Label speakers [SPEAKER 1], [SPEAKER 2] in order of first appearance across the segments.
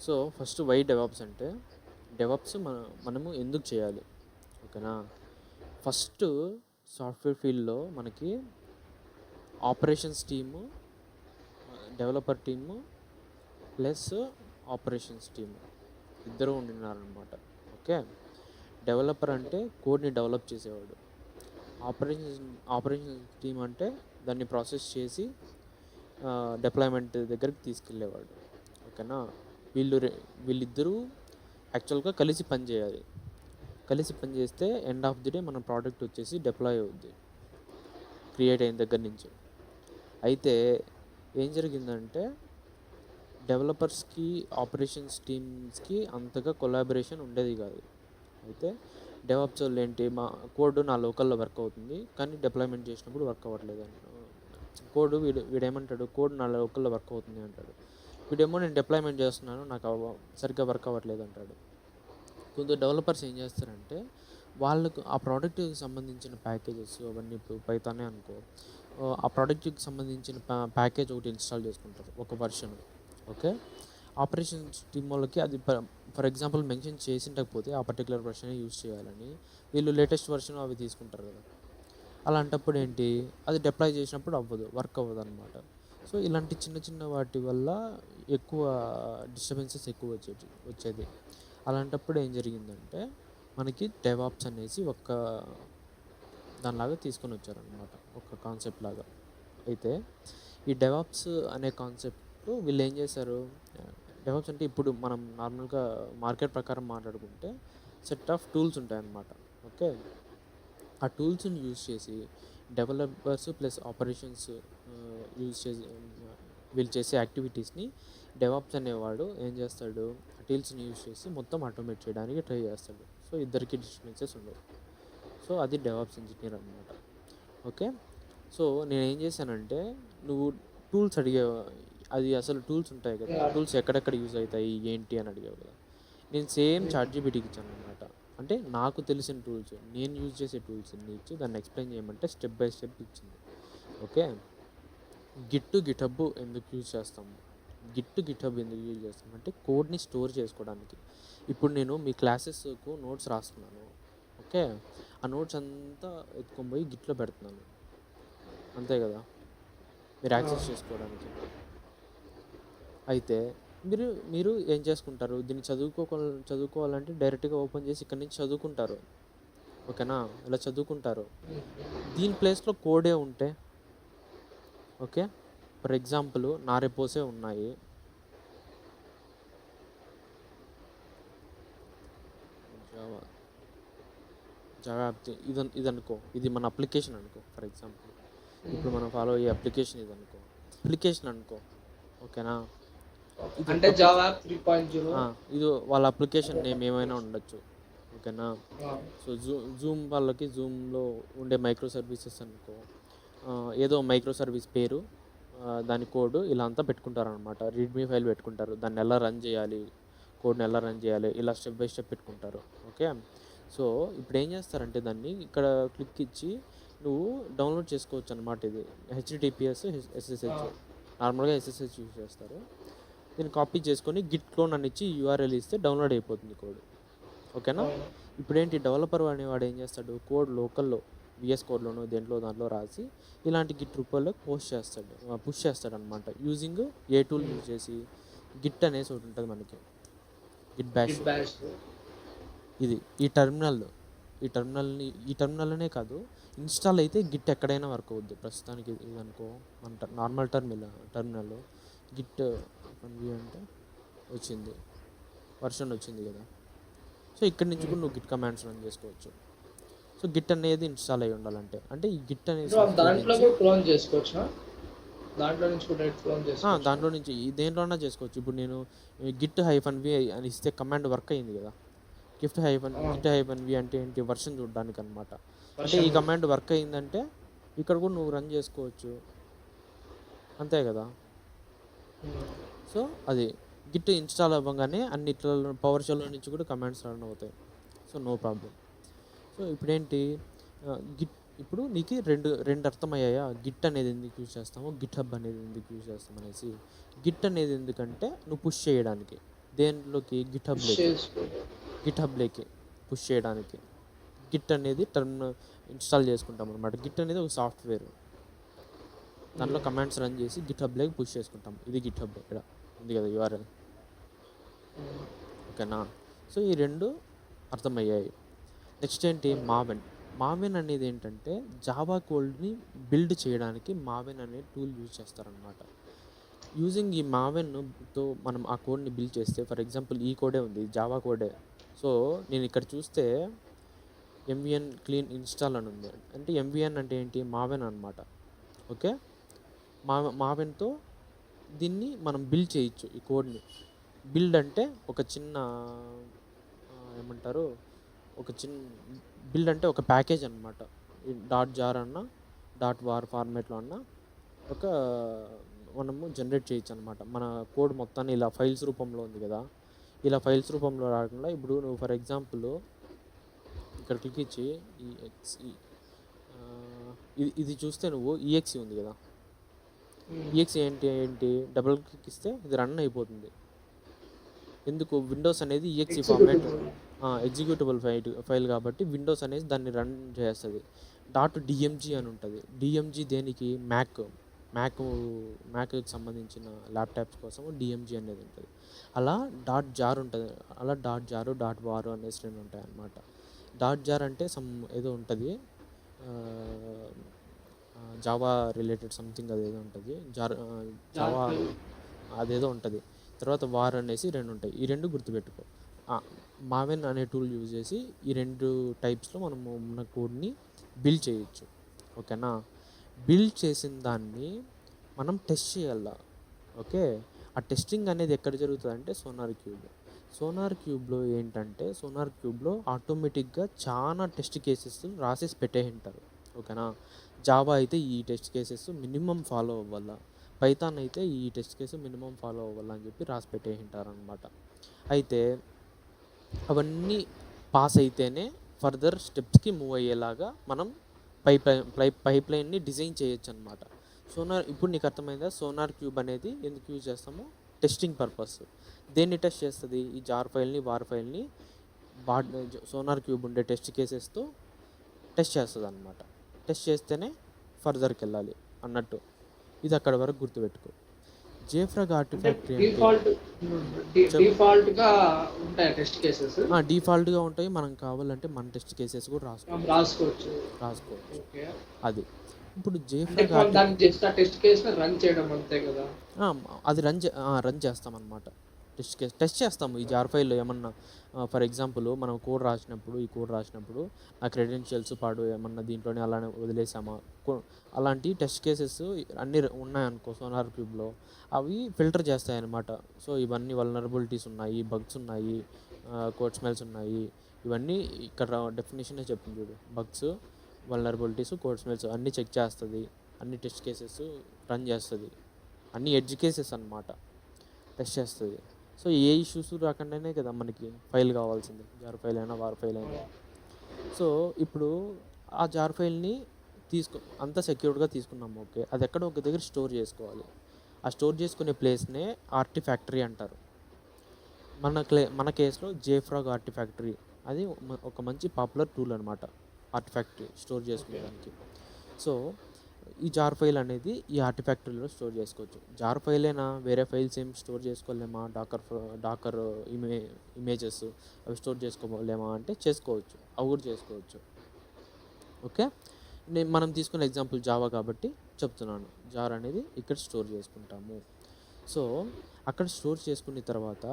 [SPEAKER 1] So first why DevOps అంటే DevOps మనము ఎందుకు చేయాలి? ఓకేనా? ఫస్ట్ సాఫ్ట్వేర్ ఫీల్డ్లో మనకి operations team, developer team plus operations team ఇద్దరు ఉండినారనమాట. ఓకే, డెవలపర్ అంటే కోడ్ని డెవలప్ చేసేవాడు, ఆపరేషన్స్ టీమ్ అంటే దాన్ని ప్రాసెస్ చేసి డిప్లాయ్మెంట్ దగ్గరికి తీసుకెళ్ళేవాడు. ఓకేనా? వీళ్ళిద్దరూ యాక్చువల్గా కలిసి పనిచేయాలి. కలిసి పనిచేస్తే ఎండ్ ఆఫ్ ది డే మన ప్రోడక్ట్ వచ్చేసి డిప్లాయ్ అవుద్ది క్రియేట్ అయిన దగ్గర నుంచి. అయితే ఏం జరిగిందంటే డెవలపర్స్కి ఆపరేషన్స్ టీమ్స్కి అంతగా కొలాబరేషన్ ఉండేది కాదు. అయితే డెవాప్స్ వాళ్ళు ఏంటి, మా కోడ్ నా లోకల్లో వర్క్ అవుతుంది కానీ డిప్లాయ్మెంట్ చేసినప్పుడు వర్క్ అవ్వట్లేదు అని కోడ్ వీడేమంటాడు, కోడ్ నా లోకల్లో వర్క్ అవుతుంది అంటాడు. వీడేమో నేను డిప్లాయ్మెంట్ చేస్తున్నాను నాకు సరిగ్గా వర్క్ అవ్వట్లేదు అంటాడు. కొందరు డెవలపర్స్ ఏం చేస్తారంటే వాళ్ళకు ఆ ప్రోడక్ట్కి సంబంధించిన ప్యాకేజెస్ అవన్నీ, ఇప్పుడు పైథానే అనుకో, ఆ ప్రోడక్ట్కి సంబంధించిన ప్యాకేజ్ ఒకటి ఇన్స్టాల్ చేసుకుంటారు, ఒక వర్షన్. ఓకే, ఆపరేషన్స్ టీమ్ వాళ్ళకి అది ఫర్ ఎగ్జాంపుల్ మెన్షన్ చేసిండకపోతే ఆ పర్టికులర్ వర్షన్ యూజ్ చేయాలని వీళ్ళు లేటెస్ట్ వర్షన్ అవి తీసుకుంటారు కదా. అలాంటప్పుడు ఏంటి, అది డిప్లాయ్ చేసినప్పుడు వర్క్ అవ్వదు అనమాట. సో ఇలాంటి చిన్న చిన్న వాటి వల్ల ఎక్కువ డిస్టర్బెన్సెస్ ఎక్కువ వచ్చేది. అలాంటప్పుడు ఏం జరిగిందంటే మనకి డెవాప్స్ అనేసి ఒక దానిలాగా తీసుకొని వచ్చారనమాట, ఒక కాన్సెప్ట్ లాగా. అయితే ఈ డెవాప్స్ అనే కాన్సెప్ట్ వీళ్ళు ఏం చేశారు, డెవాప్స్ అంటే ఇప్పుడు మనం నార్మల్గా మార్కెట్ ప్రకారం మాట్లాడుకుంటే సెట్ ఆఫ్ టూల్స్ ఉంటాయన్నమాట. ఓకే, ఆ టూల్స్ని యూజ్ చేసి డెవలపర్స్ ప్లస్ ఆపరేషన్స్ యూజ్ చేసి వీళ్ళు చేసే యాక్టివిటీస్ని డెవాప్స్ అనేవాడు ఏం చేస్తాడు, ఆ టూల్స్ని యూజ్ చేసి మొత్తం ఆటోమేట్ చేయడానికి ట్రై చేస్తాడు. సో ఇద్దరికి డిస్టర్బెన్సెస్ ఉండవు. సో అది డెవాప్స్ ఇంజనీర్ అనమాట. ఓకే, సో నేను ఏం చేశానంటే, నువ్వు టూల్స్ అడిగావు, అది అసలు టూల్స్ ఉంటాయి కదా, టూల్స్ ఎక్కడెక్కడ యూజ్ అవుతాయి ఏంటి అని అడిగావు కదా. నేను సేమ్ చాట్‌జీపీటీకి ఇచ్చాను అనమాట. అంటే నాకు తెలిసిన టూల్స్, నేను యూజ్ చేసే టూల్స్ ఇచ్చి దాన్ని ఎక్స్ప్లెయిన్ చేయమంటే స్టెప్ బై స్టెప్ ఇచ్చింది. ఓకే, గిట్హబ్ ఎందుకు యూజ్ చేస్తాము, గిట్హబ్ ఎందుకు యూజ్ చేస్తాము అంటే కోడ్ని స్టోర్ చేసుకోవడానికి. ఇప్పుడు నేను మీ క్లాసెస్కు నోట్స్ రాస్తున్నాను. ఓకే, ఆ నోట్స్ అంతా ఎత్తుకొని పోయి గిట్లో పెడుతున్నాను, అంతే కదా, మీరు యాక్సెస్ చేసుకోవడానికి. అయితే మీరు ఏం చేసుకుంటారు, దీన్ని చదువుకోవాలంటే డైరెక్ట్గా ఓపెన్ చేసి ఇక్కడ నుంచి చదువుకుంటారు. ఓకేనా, ఇలా చదువుకుంటారు. దీని ప్లేస్లో కోడే ఉంటే, ఓకే, ఫర్ ఎగ్జాంపుల్ నా రెపోసే ఉన్నాయి, జావా ఇది అనుకో, ఇది మన అప్లికేషన్ అనుకో. ఫర్ ఎగ్జాంపుల్ ఇప్పుడు మనం ఫాలో అయ్యే అప్లికేషన్ అప్లికేషన్ అనుకో. ఓకేనా,
[SPEAKER 2] అంటే జావా 3.0
[SPEAKER 1] ఇది వాళ్ళ అప్లికేషన్ నేమ్ ఏమైనా ఉండొచ్చు. ఓకేనా, సో జూమ్ వాళ్ళకి జూమ్లో ఉండే మైక్రో సర్వీసెస్ అనుకో, ఏదో మైక్రో సర్వీస్ పేరు, దాని కోడ్ ఇలా అంతా పెట్టుకుంటారు అనమాట. రీడ్మీ ఫైల్ పెట్టుకుంటారు, దాన్ని ఎలా రన్ చేయాలి, కోడ్ని ఎలా రన్ చేయాలి, ఇలా స్టెప్ బై స్టెప్ పెట్టుకుంటారు. ఓకే, సో ఇప్పుడు ఏం చేస్తారంటే దాన్ని ఇక్కడ క్లిక్ ఇచ్చి నువ్వు డౌన్లోడ్ చేసుకోవచ్చు అనమాట. ఇది హెచ్టిటిపిఎస్ ఎస్ఎస్హెచ్, నార్మల్గా ఎస్ఎస్హెచ్ యూజ్ చేస్తారు. దీన్ని కాపీ చేసుకొని గిట్ క్లోన్ అని ఇచ్చి యూఆర్ఎల్ ఇస్తే డౌన్లోడ్ అయిపోతుంది కోడ్. ఓకేనా, ఇప్పుడేంటి డెవలపర్ అనేవాడు ఏం చేస్తాడు, కోడ్ లోకల్లో విఎస్ కోడ్లోనో దాంట్లో రాసి ఇలాంటి గిట్ రూపంలో పుష్ చేస్తాడు అనమాట. యూజింగ్ ఏ టూల్ యూజ్ చేసి, గిట్ అనేసి ఒకటి ఉంటుంది మనకి, గిట్ బ్యాష్. ఇది ఈ టర్మినల్నే కాదు, ఇన్స్టాల్ అయితే గిట్ ఎక్కడైనా వర్క్ అవుద్ది. ప్రస్తుతానికి ఇది అనుకో, మన నార్మల్ టర్మినల్ గిట్ అంటే వచ్చింది, వర్షన్ వచ్చింది కదా. సో ఇక్కడి నుంచి కూడా నువ్వు గిట్ కమాండ్స్ రన్ చేసుకోవచ్చు. సో గిట్ అనేది ఇన్స్టాల్ అయ్యి ఉండాలంటే, అంటే ఈ గిట్ అనేది దాంట్లో నుంచి దేంట్లోనే చేసుకోవచ్చు. ఇప్పుడు నేను గిట్ -v అని ఇస్తే కమాండ్ వర్క్ అయింది కదా. గిట్ -v అంటే ఏంటి, వర్షన్ చూడడానికి అనమాట. అంటే ఈ కమాండ్ వర్క్ అయిందంటే ఇక్కడ కూడా నువ్వు రన్ చేసుకోవచ్చు, అంతే కదా. సో అది గిట్ ఇన్స్టాల్ అవ్వగానే అన్నిట్లో పవర్ షెల్లో నుంచి కూడా కమాండ్స్ రన్ అవుతాయి. So no problem. సో ఇప్పుడేంటి, ఇప్పుడు నీకు రెండు అర్థమయ్యాయా, గిట్ అనేది ఎందుకు యూజ్ చేస్తాము, గిట్హబ్ అనేది ఎందుకు యూజ్ చేస్తాం అనేసి. గిట్ అనేది ఎందుకంటే నువ్వు పుష్ చేయడానికి, దేంట్లోకి గిట్హబ్లోకి పుష్ చేయడానికి. గిట్ అనేది టర్మ్ ఇన్స్టాల్ చేసుకుంటాం అనమాట. గిట్ అనేది ఒక సాఫ్ట్వేర్, దాంట్లో కమాండ్స్ రన్ చేసి గిట్హబ్లోకి పుష్ చేసుకుంటాం. ఇది గిట్హబ్ ఇక్కడ ఉంది కదా యూఆర్ఎల్. ఓకేనా? సో ఈ రెండు అర్థమయ్యాయి. నెక్స్ట్ ఏంటి? మావెన్ అనేది ఏంటంటే జావా కోడ్ని బిల్డ్ చేయడానికి మావెన్ అనే టూల్ యూజ్ చేస్తారనమాట. యూజింగ్ ఈ మావెన్తో మనం ఆ కోడ్ని బిల్డ్ చేస్తే, ఫర్ ఎగ్జాంపుల్ ఈ కోడే ఉంది, జావా కోడే. సో నేను ఇక్కడ చూస్తే ఎంవిఎన్ క్లీన్ ఇన్స్టాల్ అని ఉంది. అంటే ఎంవిఎన్ అంటే ఏంటి? మావెన్ అనమాట. ఓకే, మావెన్తో దీన్ని మనం బిల్డ్ చేయొచ్చు ఈ కోడ్ని. బిల్డ్ అంటే ఒక చిన్న ఏమంటారు, ఒక చిన్న బిల్డ్ అంటే ఒక ప్యాకేజ్ అనమాట. డాట్ జార్ అన్నా డాట్ వార్ ఫార్మేట్లో అన్నా ఒక మనము జనరేట్ చేయొచ్చు అనమాట. మన కోడ్ మొత్తాన్ని ఇలా ఫైల్స్ రూపంలో ఉంది కదా, ఇలా ఫైల్స్ రూపంలో రాకుండా ఇప్పుడు నువ్వు ఫర్ ఎగ్జాంపుల్ ఇక్కడ క్లిక్ ఇచ్చి ఇది చూస్తే నువ్వు ఈఎక్సీ ఉంది కదా, ఈఎక్సీ ఏంటి డబుల్ క్లిక్ ఇస్తే ఇది రన్ అయిపోతుంది. ఎందుకు? విండోస్ అనేది ఈఎక్సీ ఫార్మాట్ ఎగ్జిక్యూటబుల్ ఫైల్ కాబట్టి విండోస్ అనేది దాన్ని రన్ చేస్తుంది. .dmg అని ఉంటుంది. డిఎంజీ దేనికి? మ్యాక్కి సంబంధించిన ల్యాప్టాప్స్ కోసం డిఎంజీ అనేది ఉంటుంది. అలా .jar ఉంటుంది. అలా .jar .var అనేసి రెండు ఉంటాయి అన్నమాట. .jar అంటే ఏదో ఉంటుంది, జావా రిలేటెడ్ సంథింగ్ అదేదో ఉంటుంది, జావా అదేదో ఉంటుంది. తర్వాత వార్ అనేసి రెండు ఉంటాయి. ఈ రెండు గుర్తుపెట్టుకో. మావెన్ అనే టూల్ యూజ్ చేసి ఈ రెండు టైప్స్లో మనము మన కోడ్ని బిల్డ్ చేయొచ్చు. ఓకేనా? బిల్డ్ చేసిన దాన్ని మనం టెస్ట్ చేయాల. ఓకే, ఆ టెస్టింగ్ అనేది ఎక్కడ జరుగుతుంది అంటే సోనార్ క్యూబ్లో ఏంటంటే సోనార్ క్యూబ్లో ఆటోమేటిక్గా చాలా టెస్ట్ కేసెస్ రాసేసి పెట్టేసింటారు. ఓకేనా? జావా అయితే ఈ టెస్ట్ కేసెస్ మినిమం ఫాలో అవ్వాల, పైథాన్ అయితే ఈ టెస్ట్ కేసు మినిమం ఫాలో అవ్వాలని అని చెప్పి రాసి పెట్టేసింటారు అనమాట. అయితే అవన్నీ పాస్ అయితేనే ఫర్దర్ స్టెప్స్కి మూవ్ అయ్యేలాగా మనం పైప్ లైన్ని డిజైన్ చేయొచ్చు అనమాట. ఇప్పుడు నీకు అర్థమైందా సోనార్ క్యూబ్ అనేది ఎందుకు యూజ్ చేస్తామో? Testing purpose. దేన్ని టెస్ట్ చేస్తుంది? ఈ జార్ ఫైల్ని వార్ ఫైల్ని సోనార్ క్యూబ్ ఉండే టెస్ట్ కేసెస్తో టెస్ట్ చేస్తుంది అనమాట. టెస్ట్ చేస్తేనే ఫర్దర్కి వెళ్ళాలి అన్నట్టు. ఇది అక్కడ వరకు గుర్తుపెట్టుకో. JFrog ఆర్టిఫాక్టరీ
[SPEAKER 2] డిఫాల్ట్గా ఉంటాయి టెస్ట్ కేసెస్.
[SPEAKER 1] డిఫాల్ట్గా ఉంటాయి. మనం కావాలంటే మన టెస్ట్ కేసెస్ కూడా రాసుకోవచ్చు. అది ఇప్పుడు JFrog
[SPEAKER 2] టెస్ట్ కేస్ రన్ చేయడం అంతే కదా,
[SPEAKER 1] అది రన్ చేస్తామన్నమాట. టెస్ట్ చేస్తాము. ఈ జార్ ఫైల్లో ఏమన్నా ఫర్ ఎగ్జాంపుల్ మనం ఈ కోడ్ రాసినప్పుడు ఆ క్రెడెన్షియల్స్ ఏమన్నా దీంట్లోనే అలానే వదిలేసామా, అలాంటి టెస్ట్ కేసెస్ అన్నీ ఉన్నాయనుకో సోనార్ క్యూబ్లో, అవి ఫిల్టర్ చేస్తాయి అన్నమాట. సో ఇవన్నీ వల్నరబిలిటీస్ ఉన్నాయి, బగ్స్ ఉన్నాయి, కోడ్ స్మెల్స్ ఉన్నాయి, ఇవన్నీ ఇక్కడ డెఫినేషనే చెప్తుంది చూడు. బగ్స్, వల్నరబిలిటీస్, కోడ్ స్మెల్స్ అన్నీ చెక్ చేస్తుంది. అన్ని టెస్ట్ కేసెస్ రన్ చేస్తుంది. అన్ని ఎడ్జ్ కేసెస్ అన్నమాట టెస్ట్ చేస్తుంది. సో ఏ ఇష్యూస్ రాకుండానే కదా మనకి ఫైల్ కావాల్సింది, జార్ ఫైల్ అయినా వార్ ఫైల్ అయినా. సో ఇప్పుడు ఆ జార్ ఫైల్ని అంతా సెక్యూర్డ్గా తీసుకున్నాము. ఓకే, అది ఎక్కడో ఒక దగ్గర స్టోర్ చేసుకోవాలి. ఆ స్టోర్ చేసుకునే ప్లేస్నే ఆర్టిఫాక్టరీ అంటారు. మన కేసులో JFrog ఆర్టిఫాక్టరీ అది ఒక మంచి పాపులర్ టూల్ అనమాట, ఆర్టిఫాక్టరీ స్టోర్ చేసుకునేదానికి. సో ఈ జార్ ఫైల్ అనేది ఈ ఆర్టిఫాక్టరీలో స్టోర్ చేసుకోవచ్చు. జార్ ఫైల్ అయినా వేరే ఫైల్స్ ఏం స్టోర్ చేసుకోలేమా? డాకర్ ఇమేజెస్ అవి స్టోర్ చేసుకోలేమా అంటే చేసుకోవచ్చు, అవి కూడా చేసుకోవచ్చు. ఓకే, మనం తీసుకున్న ఎగ్జాంపుల్ జావా కాబట్టి చెప్తున్నాను. జార్ అనేది ఇక్కడ స్టోర్ చేసుకుంటాము. సో అక్కడ స్టోర్ చేసుకున్న తర్వాత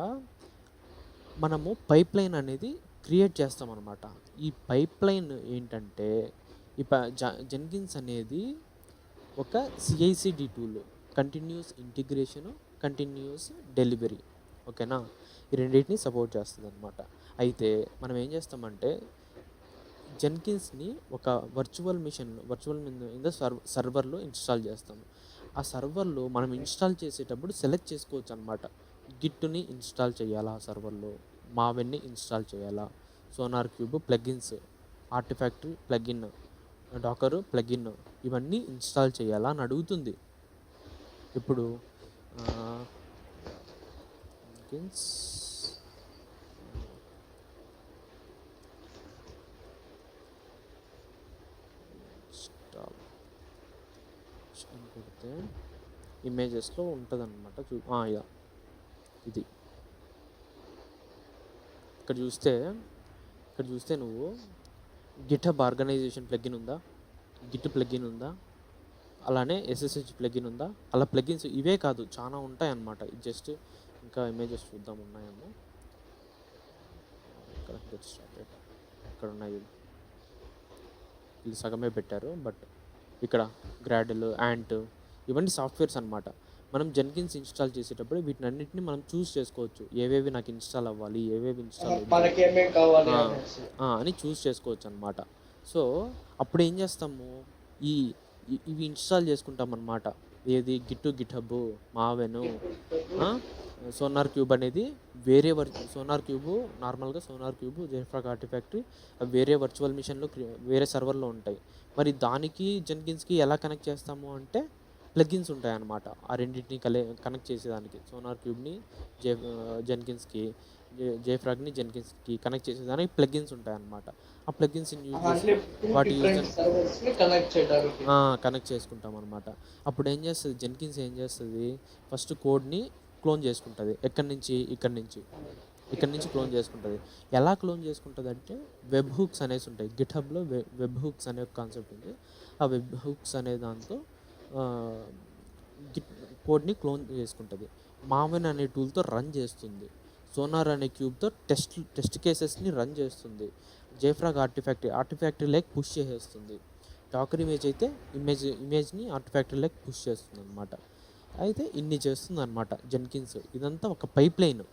[SPEAKER 1] మనము పైప్ లైన్ అనేది క్రియేట్ చేస్తామన్నమాట. ఈ పైప్ లైన్ ఏంటంటే జెన్కిన్స్ అనేది ఒక CI/CD tool, continuous integration, continuous delivery. ఓకేనా? ఈ రెండింటిని సపోర్ట్ చేస్తుంది అనమాట. అయితే మనం ఏం చేస్తామంటే జెన్కిన్స్ని ఒక వర్చువల్ మిషన్ ఇన్ ద సర్వర్లో ఇన్స్టాల్ చేస్తాము. ఆ సర్వర్లో మనం ఇన్స్టాల్ చేసేటప్పుడు సెలెక్ట్ చేసుకోవచ్చు అనమాట. గిట్ని ఇన్స్టాల్ చేయాలా, సర్వర్లో మావెన్ని ఇన్స్టాల్ చేయాలా, SonarQube plugins, Artifactory plugin, Docker plugin ఇవన్నీ ఇన్స్టాల్ చేయాలా అని అడుగుతుంది. ఇప్పుడు జెన్కిన్స్ ఇన్స్టాల్ అని కొడితే ఇమేజెస్లో ఉంటుంది అనమాట. యా ఇది ఇక్కడ చూస్తే నువ్వు గిటబ్ ఆర్గనైజేషన్ ప్లగిన్ ఉందా, గిట్ ప్లగిన్ ఉందా, అలానే ఎస్ఎస్హెచ్ ప్లగిన్ ఉందా, అలా ప్లగిన్స్ ఇవే కాదు చాలా ఉంటాయి అన్నమాట. జస్ట్ ఇంకా ఇమేజెస్ చూద్దాం ఉన్నాయేమో. ఇక్కడ గెట్ స్టార్టెడ్ ఇక్కడ ఉన్నాయి, ఇది సగమే పెట్టారు. బట్ ఇక్కడ గ్రాడల్, యాంట్ ఇవన్నీ సాఫ్ట్వేర్స్ అనమాట. మనం జెన్కిన్స్ ఇన్స్టాల్ చేసేటప్పుడు వీటిని అన్నింటినీ మనం చూస్ చేసుకోవచ్చు, ఏవేవి నాకు ఇన్స్టాల్ అవ్వాలి, ఏవేవి ఇన్స్టాల్ అని చూస్ చేసుకోవచ్చు అనమాట. సో అప్పుడు ఏం చేస్తాము, ఇవి ఇన్స్టాల్ చేసుకుంటాం అనమాట. ఏది గిటబ్, మావెన్, సోనార్ క్యూబ్ అనేది వేరే సోనార్ క్యూబ్ నార్మల్గా సోనార్ క్యూబ్, జేఫ్రాగ్ ఆర్టిఫాక్టరీ అవి వేరే వర్చువల్ మిషన్లో వేరే సర్వర్లో ఉంటాయి. మరి దానికి జెన్కిన్స్కి ఎలా కనెక్ట్ చేస్తాము అంటే ప్లగిన్స్ ఉంటాయి అన్నమాట. ఆ రెండింటిని కనెక్ట్ చేసేదానికి సోనార్ క్యూబ్ని జెన్కిన్స్కి, జేఫ్రాగ్ని జెన్కిన్స్కి కనెక్ట్ చేసేదానికి ప్లగిన్స్ ఉంటాయి అన్నమాట. ఆ ప్లగిన్స్ యూజ్ చేసి వాటి కనెక్ట్ చేసుకుంటాం అనమాట. అప్పుడు ఏం చేస్తుంది జెన్కిన్స్, ఏం చేస్తుంది ఫస్ట్ కోడ్ని క్లోన్ చేసుకుంటుంది. ఎక్కడి నుంచి, ఇక్కడ నుంచి క్లోన్ చేసుకుంటుంది. ఎలా క్లోన్ చేసుకుంటుంది అంటే వెబ్ హుక్స్ అనేసి ఉంటాయి గిట్హబ్లో. వెబ్ హుక్స్ అనే కాన్సెప్ట్ ఉంది. ఆ వెబ్ హుక్స్ అనే దాంతో కోడ్ని క్లోన్ చేసుకుంటుంది. మావెన్ అనే టూల్తో రన్ చేస్తుంది. సోనార్ అనే క్యూబ్తో టెస్ట్ కేసెస్ని రన్ చేస్తుంది. జేఫ్రాగ్ ఆర్టిఫాక్టరీ లైక్ పుష్ చేసేస్తుంది. డాకర్ ఇమేజ్ అయితే ఇమేజ్ని ఆర్టిఫాక్టరీ లైక్ పుష్ చేస్తుంది అనమాట. అయితే ఇన్ని చేస్తుంది అనమాట జెన్కిన్స్. ఇదంతా ఒక పైప్ లైన్.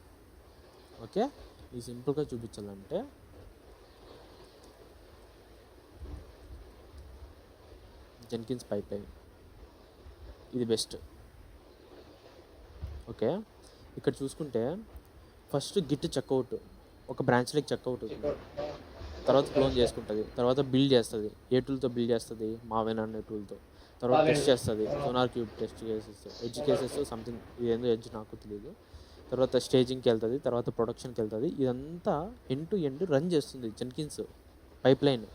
[SPEAKER 1] ఓకే, ఇది సింపుల్గా చూపించాలంటే జెన్కిన్స్ పైప్ లైన్ ఇది బెస్ట్. ఓకే, ఇక్కడ చూసుకుంటే ఫస్ట్ గిట్ చెక్అవుట్, ఒక బ్రాంచ్లోకి చెక్అవుట్ అవుతుంది, తర్వాత క్లోన్ చేసుకుంటుంది, తర్వాత బిల్డ్ చేస్తుంది. ఏ టూల్తో బిల్డ్ చేస్తుంది, మావెన్ అనే టూల్తో. తర్వాత టెస్ట్ చేస్తుంది, SonarQube test cases, edge cases something, ఇదేందో ఎడ్జ్ నాకు తెలియదు. తర్వాత స్టేజింగ్కి వెళ్తుంది, తర్వాత ప్రొడక్షన్కి వెళ్తుంది. ఇదంతా ఎండ్ టు ఎండ్ రన్ చేస్తుంది జెన్కిన్స్ పైప్ లైన్.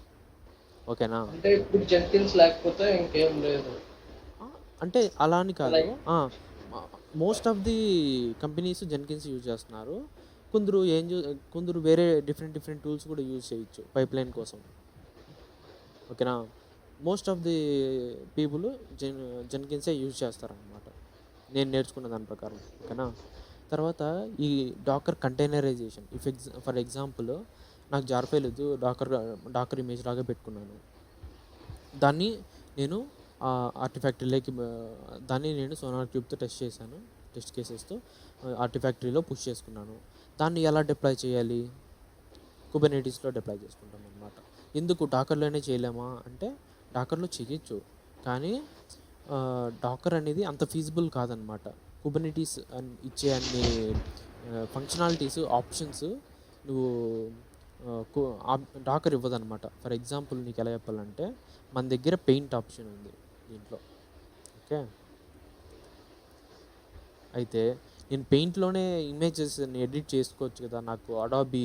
[SPEAKER 1] ఓకేనా,
[SPEAKER 2] అంటే ఇప్పుడు జెన్కిన్స్ లేకపోతే ఇంకేం లేదు
[SPEAKER 1] అంటే అలా అని కాదు. Most of the companies Jenkins use చేస్తున్నారు. కొందరు వేరే డిఫరెంట్ టూల్స్ కూడా యూజ్ చేయొచ్చు పైప్ లైన్ కోసం. ఓకేనా, మోస్ట్ ఆఫ్ ది పీపుల్ జెన్కిన్సే యూజ్ చేస్తారనమాట, నేను నేర్చుకున్న దాని ప్రకారం. ఓకేనా, తర్వాత ఈ డాకర్ కంటైనరైజేషన్. ఫర్ ఎగ్జాంపుల్ నాకు జార్ ఫైల్ డాకర్ ఇమేజ్ లాగా పెట్టుకున్నాను. దాన్ని నేను ఆర్టిఫాక్టరీలోకి దాన్ని నేను సోనార్ క్యూబ్తో టెస్ట్ చేశాను, టెస్ట్ కేసెస్తో ఆర్టిఫాక్టరీలో పుష్ చేసుకున్నాను. దాన్ని ఎలా డిప్లాయ్ చేయాలి, కుబర్నెటీస్లో డిప్లాయ్ చేసుకుంటాం అనమాట. ఎందుకు డాకర్లోనే చేయలేమా అంటే డాకర్లో చేయొచ్చు, కానీ డాకర్ అనేది అంత ఫీజిబుల్ కాదనమాట. కుబర్నెటీస్ ఇచ్చే అన్ని ఫంక్షనాలిటీస్, ఆప్షన్స్ నువ్వు డాకర్ ఇవ్వదన్నమాట. ఫర్ ఎగ్జాంపుల్ నీకు ఎలా చెప్పాలంటే మన దగ్గర పెయింట్ ఆప్షన్ ఉంది దీంట్లో. ఓకే, అయితే నేను పెయింట్లోనే ఇమేజెస్ని ఎడిట్ చేసుకోవచ్చు కదా, నాకు అడాబీ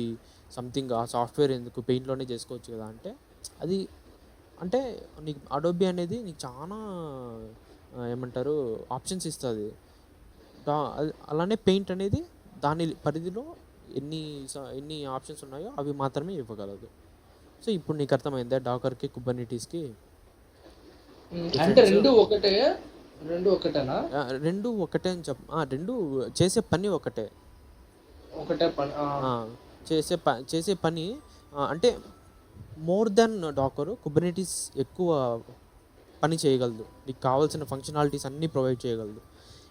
[SPEAKER 1] సంథింగ్ ఆ సాఫ్ట్వేర్ ఎందుకు, పెయింట్లోనే చేసుకోవచ్చు కదా అంటే అది అంటే నీకు అడోబీ అనేది నీకు చాలా ఏమంటారు ఆప్షన్స్ ఇస్తుంది. అలానే పెయింట్ అనేది దాని పరిధిలో ఎన్ని ఆప్షన్స్ ఉన్నాయో అవి మాత్రమే ఇవ్వగలదు. సో ఇప్పుడు నీకు అర్థమైందా డాకర్కి కుబర్నెటీస్కి
[SPEAKER 2] అంటే రెండు ఒకటేనా?
[SPEAKER 1] రెండు ఒకటే అని రెండు చేసే పని ఒకటే
[SPEAKER 2] పని
[SPEAKER 1] చేసే పని అంటే మోర్ దెన్ డాకర్ కుబర్నెటీస్ ఎక్కువ పని చేయగలదు, నీకు కావాల్సిన ఫంక్షనాలిటీస్ అన్నీ ప్రొవైడ్ చేయగలదు.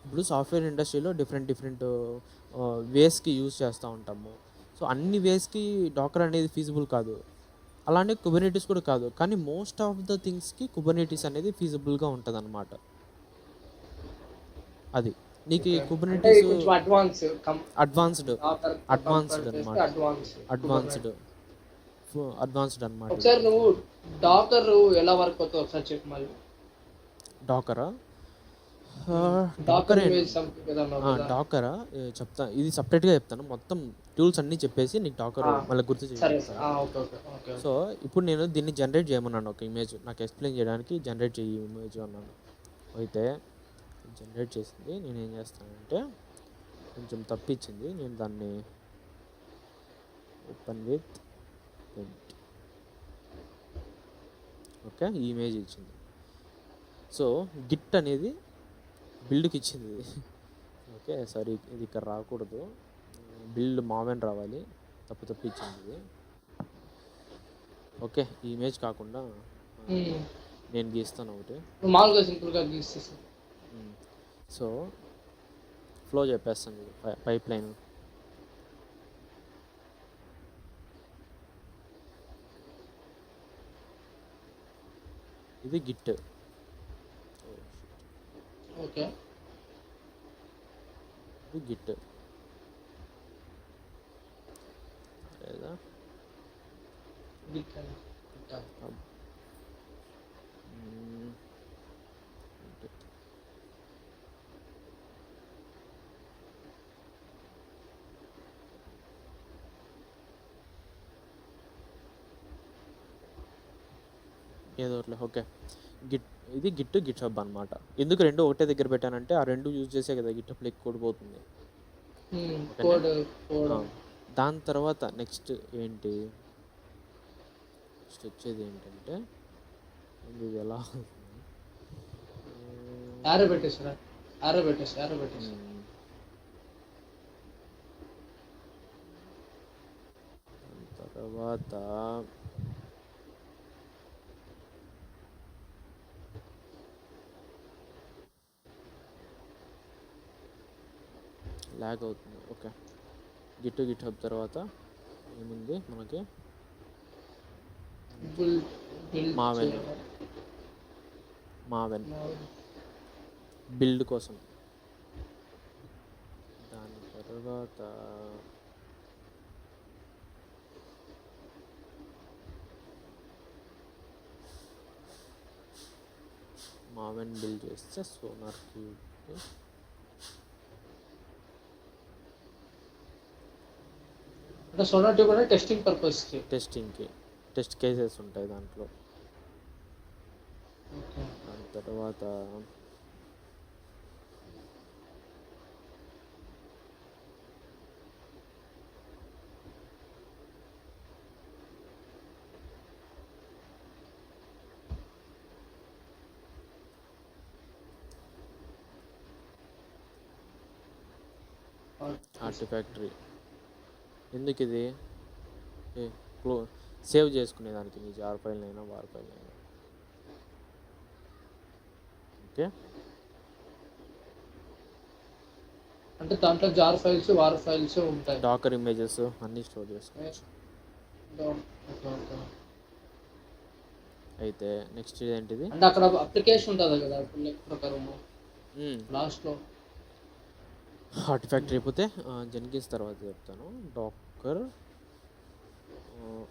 [SPEAKER 1] ఇప్పుడు సాఫ్ట్వేర్ ఇండస్ట్రీలో డిఫరెంట్ వేస్కి యూజ్ చేస్తూ ఉంటాము. సో అన్ని వేస్కి డాకర్ అనేది ఫీజిబుల్ కాదు, అలానే కుబర్నెటీస్ కూడా కాదు. కానీ మోస్ట్ ఆఫ్ ద థింగ్స్కి కుబర్నెటీస్ అనేది ఫీజిబుల్గా ఉంటుంది అన్నమాట. అది నీకు కుబర్నెటీస్ అడ్వాన్స్డ్ అన్నమాట.
[SPEAKER 2] ఒకసారి నువ్వు డాకర్ ఎలా వర్క్ అవుతావు ఒకసారి చెప్పు మళ్ళీ.
[SPEAKER 1] డాకరా
[SPEAKER 2] డాకర్
[SPEAKER 1] డాకర్
[SPEAKER 2] ఇమేజ్ సంథింగ్ ఏదో అన్నావు కదా.
[SPEAKER 1] డాకరా చెప్తా, ఇది సపరేట్గా చెప్తాను. మొత్తం టూల్స్ అన్నీ చెప్పేసి నీకు డాకర్
[SPEAKER 2] ఆ,
[SPEAKER 1] మళ్ళీ గుర్తు చేసి
[SPEAKER 2] సరే
[SPEAKER 1] చెప్తాను.
[SPEAKER 2] ఓకే ఓకే ఓకే
[SPEAKER 1] సో ఇప్పుడు నేను దీన్ని జనరేట్ చేయమన్నాను, ఒక ఇమేజ్ నాకు ఎక్స్ప్లెయిన్ చేయడానికి జనరేట్ చేయి ఇమేజ్ అన్నాను. అయితే జనరేట్ చేసింది. నేను ఏం చేస్తానంటే కొంచెం తప్పించింది, నేను దాన్ని ఓపెన్ విత్ పెయింట్. ఓకే, ఈ ఇమేజ్ ఇచ్చింది. సో గిట్ అనేది బిల్డ్కి ఇచ్చింది ఇది. ఓకే సారీ, ఇది ఇక్కడ రాకూడదు, బిల్డ్ మావెన్ రావాలి, తప్పు ఇచ్చింది ఇది. ఓకే, ఈ ఇమేజ్ కాకుండా నేను గీస్తాను ఒకటి.
[SPEAKER 2] మామూలుగా సింపుల్గా గీసేసి.
[SPEAKER 1] సో ఫ్లో చెప్పేస్తాను ఇది, పైప్ లైన్. ఇది గిట్.
[SPEAKER 2] ఓకే,
[SPEAKER 1] ఇది గిట్ లేదా
[SPEAKER 2] గిట్ అని.
[SPEAKER 1] ఏదో ఒకటి. ఓకే, గిట్, ఇది గిట్ హబ్ అనమాట. ఎందుకు రెండు ఒకటే దగ్గర పెట్టానంటే ఆ రెండు యూజ్ చేసే కదా గిట్ హబ్లో కోడ్ పోతుంది. దాని తర్వాత నెక్స్ట్ ఏంటి, నెక్స్ట్ వచ్చేది ఏంటంటే ఇది ఎలా
[SPEAKER 2] ఆరో పెట్టేసి
[SPEAKER 1] తర్వాత లాగ్ అవుతుంది. ఓకే, గిట్ హబ్ తర్వాత ఏముంది మనకి, మావెన్ బిల్డ్ కోసం. దాని తర్వాత మావెన్ బిల్డ్ చేస్తే సోనార్ క్యూబ్,
[SPEAKER 2] అంటే సోనార్ ట్యూబ్ అంటే టెస్టింగ్ పర్పస్కి,
[SPEAKER 1] టెస్ట్ కేసెస్ ఉంటాయి దాంట్లో. దాని తర్వాత ఆర్టిఫాక్టరీ. ఎందుకు ఇది సేవ్ చేసుకునేదానికి, నీ జార్ ఫైల్ అయినా వార్ ఫైల్ అయినా. ఓకే,
[SPEAKER 2] అంటే దాంట్లో జార్ ఫైల్స్ వార్ ఫైల్స్ ఉంటాయి,
[SPEAKER 1] డాకర్ ఇమేజెస్ అన్నీ స్టోర్ చేసుకోవచ్చు. అయితే నెక్స్ట్ ఏంటిది,
[SPEAKER 2] అంటే అక్కడ అప్లికేషన్ ఉంటుంది కదా ప్రకారం లాస్ట్లో.
[SPEAKER 1] ఆర్టిఫాక్టరీ అయిపోతే జెన్కిన్స్ తర్వాత చెప్తాను. Docker,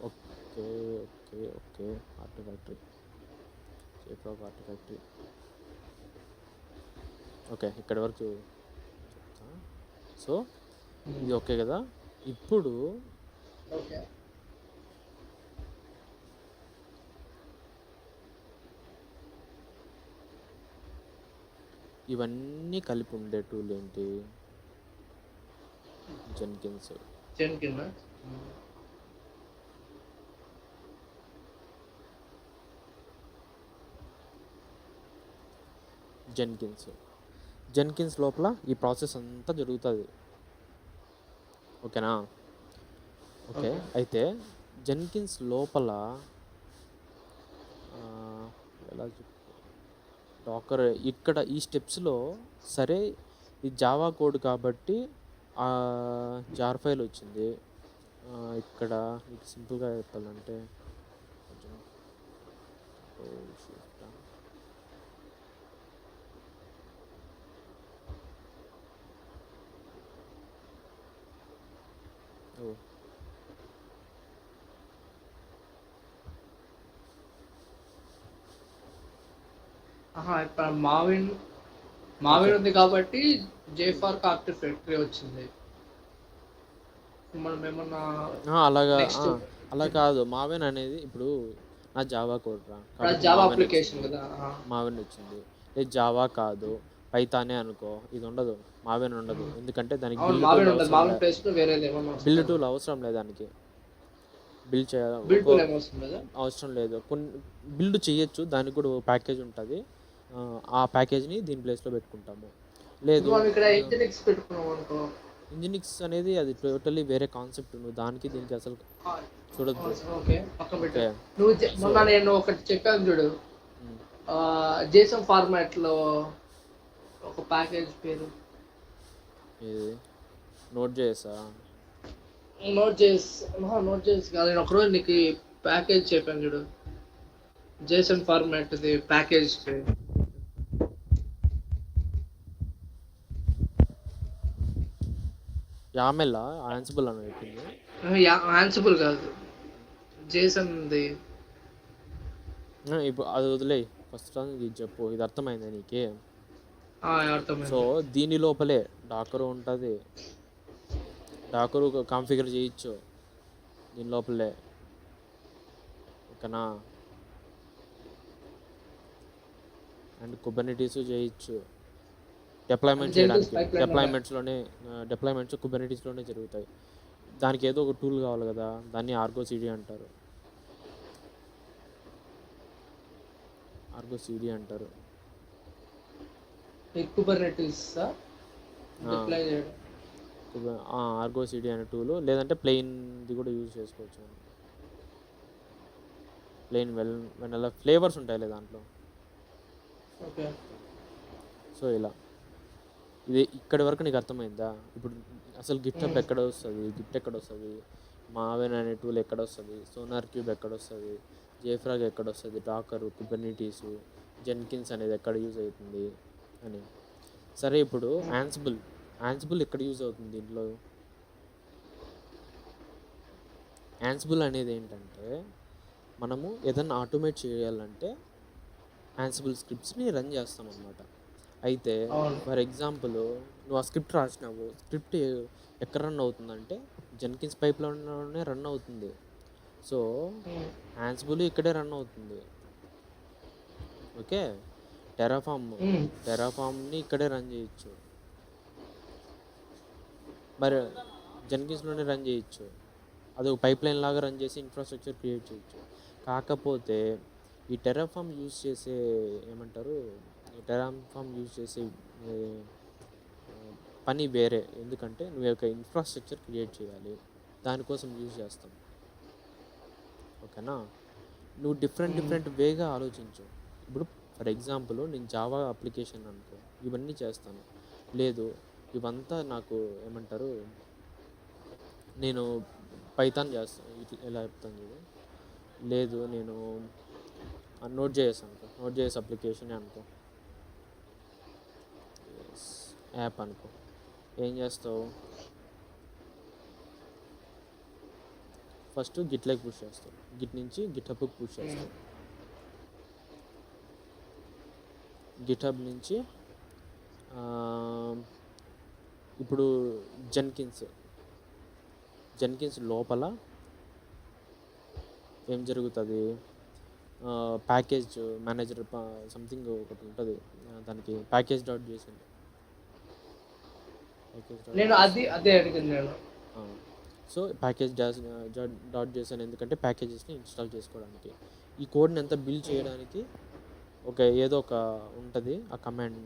[SPEAKER 1] okay okay okay, Artifactory, safe of Artifactory. Okay, ఇక్కడి వరకు చెప్తా. సో ఇది ఓకే కదా. ఇప్పుడు ఇవన్నీ కలిపి ఉండే టూల్ ఏంటి, జెన్కిన్స్. జెన్కిన్స్ లోపల ఈ ప్రాసెస్ అంతా జరుగుతుంది. ఓకేనా. ఓకే, అయితే జెన్కిన్స్ లోపల ఎలా డాకర్ ఇక్కడ ఈ స్టెప్స్లో, సరే ఇది జావా కోడ్ కాబట్టి జార్ ఫైల్ వచ్చింది. ఇక్కడ మీకు సింపుల్గా చెప్పాలంటే కొంచెం
[SPEAKER 2] మావిన్ మావేన్ ఉంది కాబట్టి జేఫార్ కార్ట్ ఫ్యాక్టరీ వచ్చింది. మనం ఏమన్నా
[SPEAKER 1] అలాగా
[SPEAKER 2] నెక్స్ట్
[SPEAKER 1] అలా కాదు. మావెన్ అనేది ఇప్పుడు నా జావా కోడ్ రా కాబట్టి
[SPEAKER 2] జావా
[SPEAKER 1] మావెన్
[SPEAKER 2] అప్లికేషన్
[SPEAKER 1] వచ్చింది.
[SPEAKER 2] కదా.
[SPEAKER 1] మావెన్ వచ్చింది. లేదు జావా కాదు పైథానే అనుకో, ఇది ఉండదు. మావెన్ ఉండదు. ఎందుకంటే దానికి
[SPEAKER 2] అవును,
[SPEAKER 1] బిల్డ్ టూల్
[SPEAKER 2] మావేన్ ఉండదు.
[SPEAKER 1] అవసరం
[SPEAKER 2] మావేన్ ప్లేస్ లో వేరేది ఏమన్నా
[SPEAKER 1] బిల్డ్
[SPEAKER 2] వస్తుందా?
[SPEAKER 1] టూల్ అవసరం లేదు దానికి. బిల్డ్ చేయాలి
[SPEAKER 2] బిల్డ్ టూల్ ఏమో వస్తుంది కదా.
[SPEAKER 1] అవసరం లేదు. కొన్ని బిల్డ్ చేయొచ్చు, దానికి కూడా ప్యాకేజ్ ఉంటుంది. ఆ ప్యాకేజ్ని దీని ప్లేస్లో పెట్టుకుంటాము. లేదు
[SPEAKER 2] ఇప్పుడు మనం ఇక్కడ ఇంజనీక్స్ పెట్టుకున్నాం అనుకో.
[SPEAKER 1] ఇంజినిక్స్ అనేది అది టోటల్లీ వేరే కాన్సెప్ట్. నువ్వు దానికి దీనికి అసలు చూడొద్దు.
[SPEAKER 2] ఓకే, పక్కన పెట్టు.
[SPEAKER 1] ఓకే
[SPEAKER 2] నువ్వు మొన్న నేను ఒకటి చెప్పాను చూడు, జేసన్ ఫార్మాట్ లో ఒక ప్యాకేజ్ పేరు
[SPEAKER 1] ఇది నోట్ చేసా.
[SPEAKER 2] నోట్ చేసి కాదు, నేను ఒకరోజు నీకు ప్యాకేజ్ చెప్పాను చూడు, జేసన్ ఫార్మాట్ ది ప్యాకేజ్ పేరు.
[SPEAKER 1] యామెల్ ఆన్సిబుల్ అని చెప్పింది.
[SPEAKER 2] ఆన్సిబుల్ కాదు, జేసన్ ది.
[SPEAKER 1] ఇప్పుడు అది వదిలే, ఫస్ట్ ఇది చెప్పు. ఇది అర్థమైంది నీకే?
[SPEAKER 2] అర్థమైంది.
[SPEAKER 1] సో దీని లోపలే డాకరు ఉంటుంది. డాకరు కాన్ఫిగర్ చేయొచ్చు దీని లోపలే, ఓకేనా. అండ్ కుబర్నెటీస్ చేయొచ్చు. డిప్లాయ్మెంట్ చేయడానికి డిప్లాయ్మెంట్స్ కుబర్నెటీస్లోనే జరుగుతాయి. దానికి ఏదో ఒక టూల్ కావాలి కదా, దాన్ని ఆర్గో సిడి అంటారు. ఆర్గో సిడి అంటారు.
[SPEAKER 2] కుబర్నెటీస్ డిప్లాయ్ చేయడం.
[SPEAKER 1] ఆర్గో సిడి అనే టూల్, లేదంటే ప్లెయిన్ది కూడా యూజ్ చేసుకోవచ్చు. ప్లెయిన్ వెనలా ఫ్లేవర్స్ ఉంటాయి దాంట్లో.
[SPEAKER 2] ఓకే.
[SPEAKER 1] సో ఇలా ఇది ఇక్కడి వరకు నీకు అర్థమైందా? ఇప్పుడు అసలు గిట్హబ్ ఎక్కడ వస్తుంది, గిట్ ఎక్కడ వస్తుంది, మావెన్ అనే టూల్ ఎక్కడ వస్తుంది, సోనార్ క్యూబ్ ఎక్కడ వస్తుంది, జేఫ్రాగ్ ఎక్కడ వస్తుంది, డాకరు, కుబర్నెటీసు, జెన్కిన్స్ అనేది ఎక్కడ యూజ్ అవుతుంది అని. సరే ఇప్పుడు యాన్సిబుల్ ఎక్కడ యూజ్ అవుతుంది దీంట్లో? యాన్సిబుల్ అనేది ఏంటంటే, మనము ఏదన్నా ఆటోమేట్ చేయాలంటే యాన్సిబుల్ స్క్రిప్ట్స్ని రన్ చేస్తాం అన్నమాట. అయితే ఫర్ ఎగ్జాంపుల్ నువ్వు ఆ స్క్రిప్ట్ రాసినావు, స్క్రిప్ట్ ఎక్కడ రన్ అవుతుందంటే జెన్కిన్స్ పైప్లోనే రన్ అవుతుంది. సో యాన్సిబుల్ ఇక్కడే రన్ అవుతుంది. ఓకే, టెరాఫామ్ని ఇక్కడే రన్ చేయొచ్చు, మరి జెన్కిన్స్లోనే రన్ చేయొచ్చు. అది ఒక పైప్ లైన్ లాగా రన్ చేసి ఇన్ఫ్రాస్ట్రక్చర్ క్రియేట్ చేయొచ్చు. కాకపోతే ఈ టెరాఫామ్ యూజ్ చేసే పని వేరే. ఎందుకంటే నువ్వు ఒక ఇన్ఫ్రాస్ట్రక్చర్ క్రియేట్ చేయాలి, దానికోసం యూజ్ చేస్తాం. ఓకేనా, నువ్వు డిఫరెంట్ వేగా ఆలోచించు. ఇప్పుడు ఫర్ ఎగ్జాంపుల్ నేను జావా అప్లికేషన్ అనుకో, ఇవన్నీ చేస్తాను. లేదు ఇవంతా నాకు నేను పైథాన్ చేస్తాను, ఇలా చెప్తాను చూడు. లేదు నేను నోట్ జేఎస్ అనుకో, నోట్ జేఎస్ అప్లికేషన్ అనుకో, యాప్ అనుకో. ఏం చేస్తావు? ఫస్ట్ గిట్లోకి పుష్ చేస్తావు, గిట్ నుంచి గిట్హబ్కి పుష్ చేస్తావు, గిట్హబ్ నుంచి ఇప్పుడు జెన్కిన్స్ లోపల ఏం జరుగుతుంది? ప్యాకేజ్ మేనేజర్ సంథింగ్ ఒకటి ఉంటుంది, దానికి ప్యాకేజ్ డాట్ చేసింది.
[SPEAKER 2] నేను అదే అడిగాను.
[SPEAKER 1] సో ప్యాకేజ్ డాట్ చేసాను ఎందుకంటే ప్యాకేజెస్ని ఇన్స్టాల్ చేసుకోవడానికి. ఈ కోడ్ని ఎంత బిల్డ్ చేయడానికి ఏదో ఒక ఉంటుంది, ఆ కమాండ్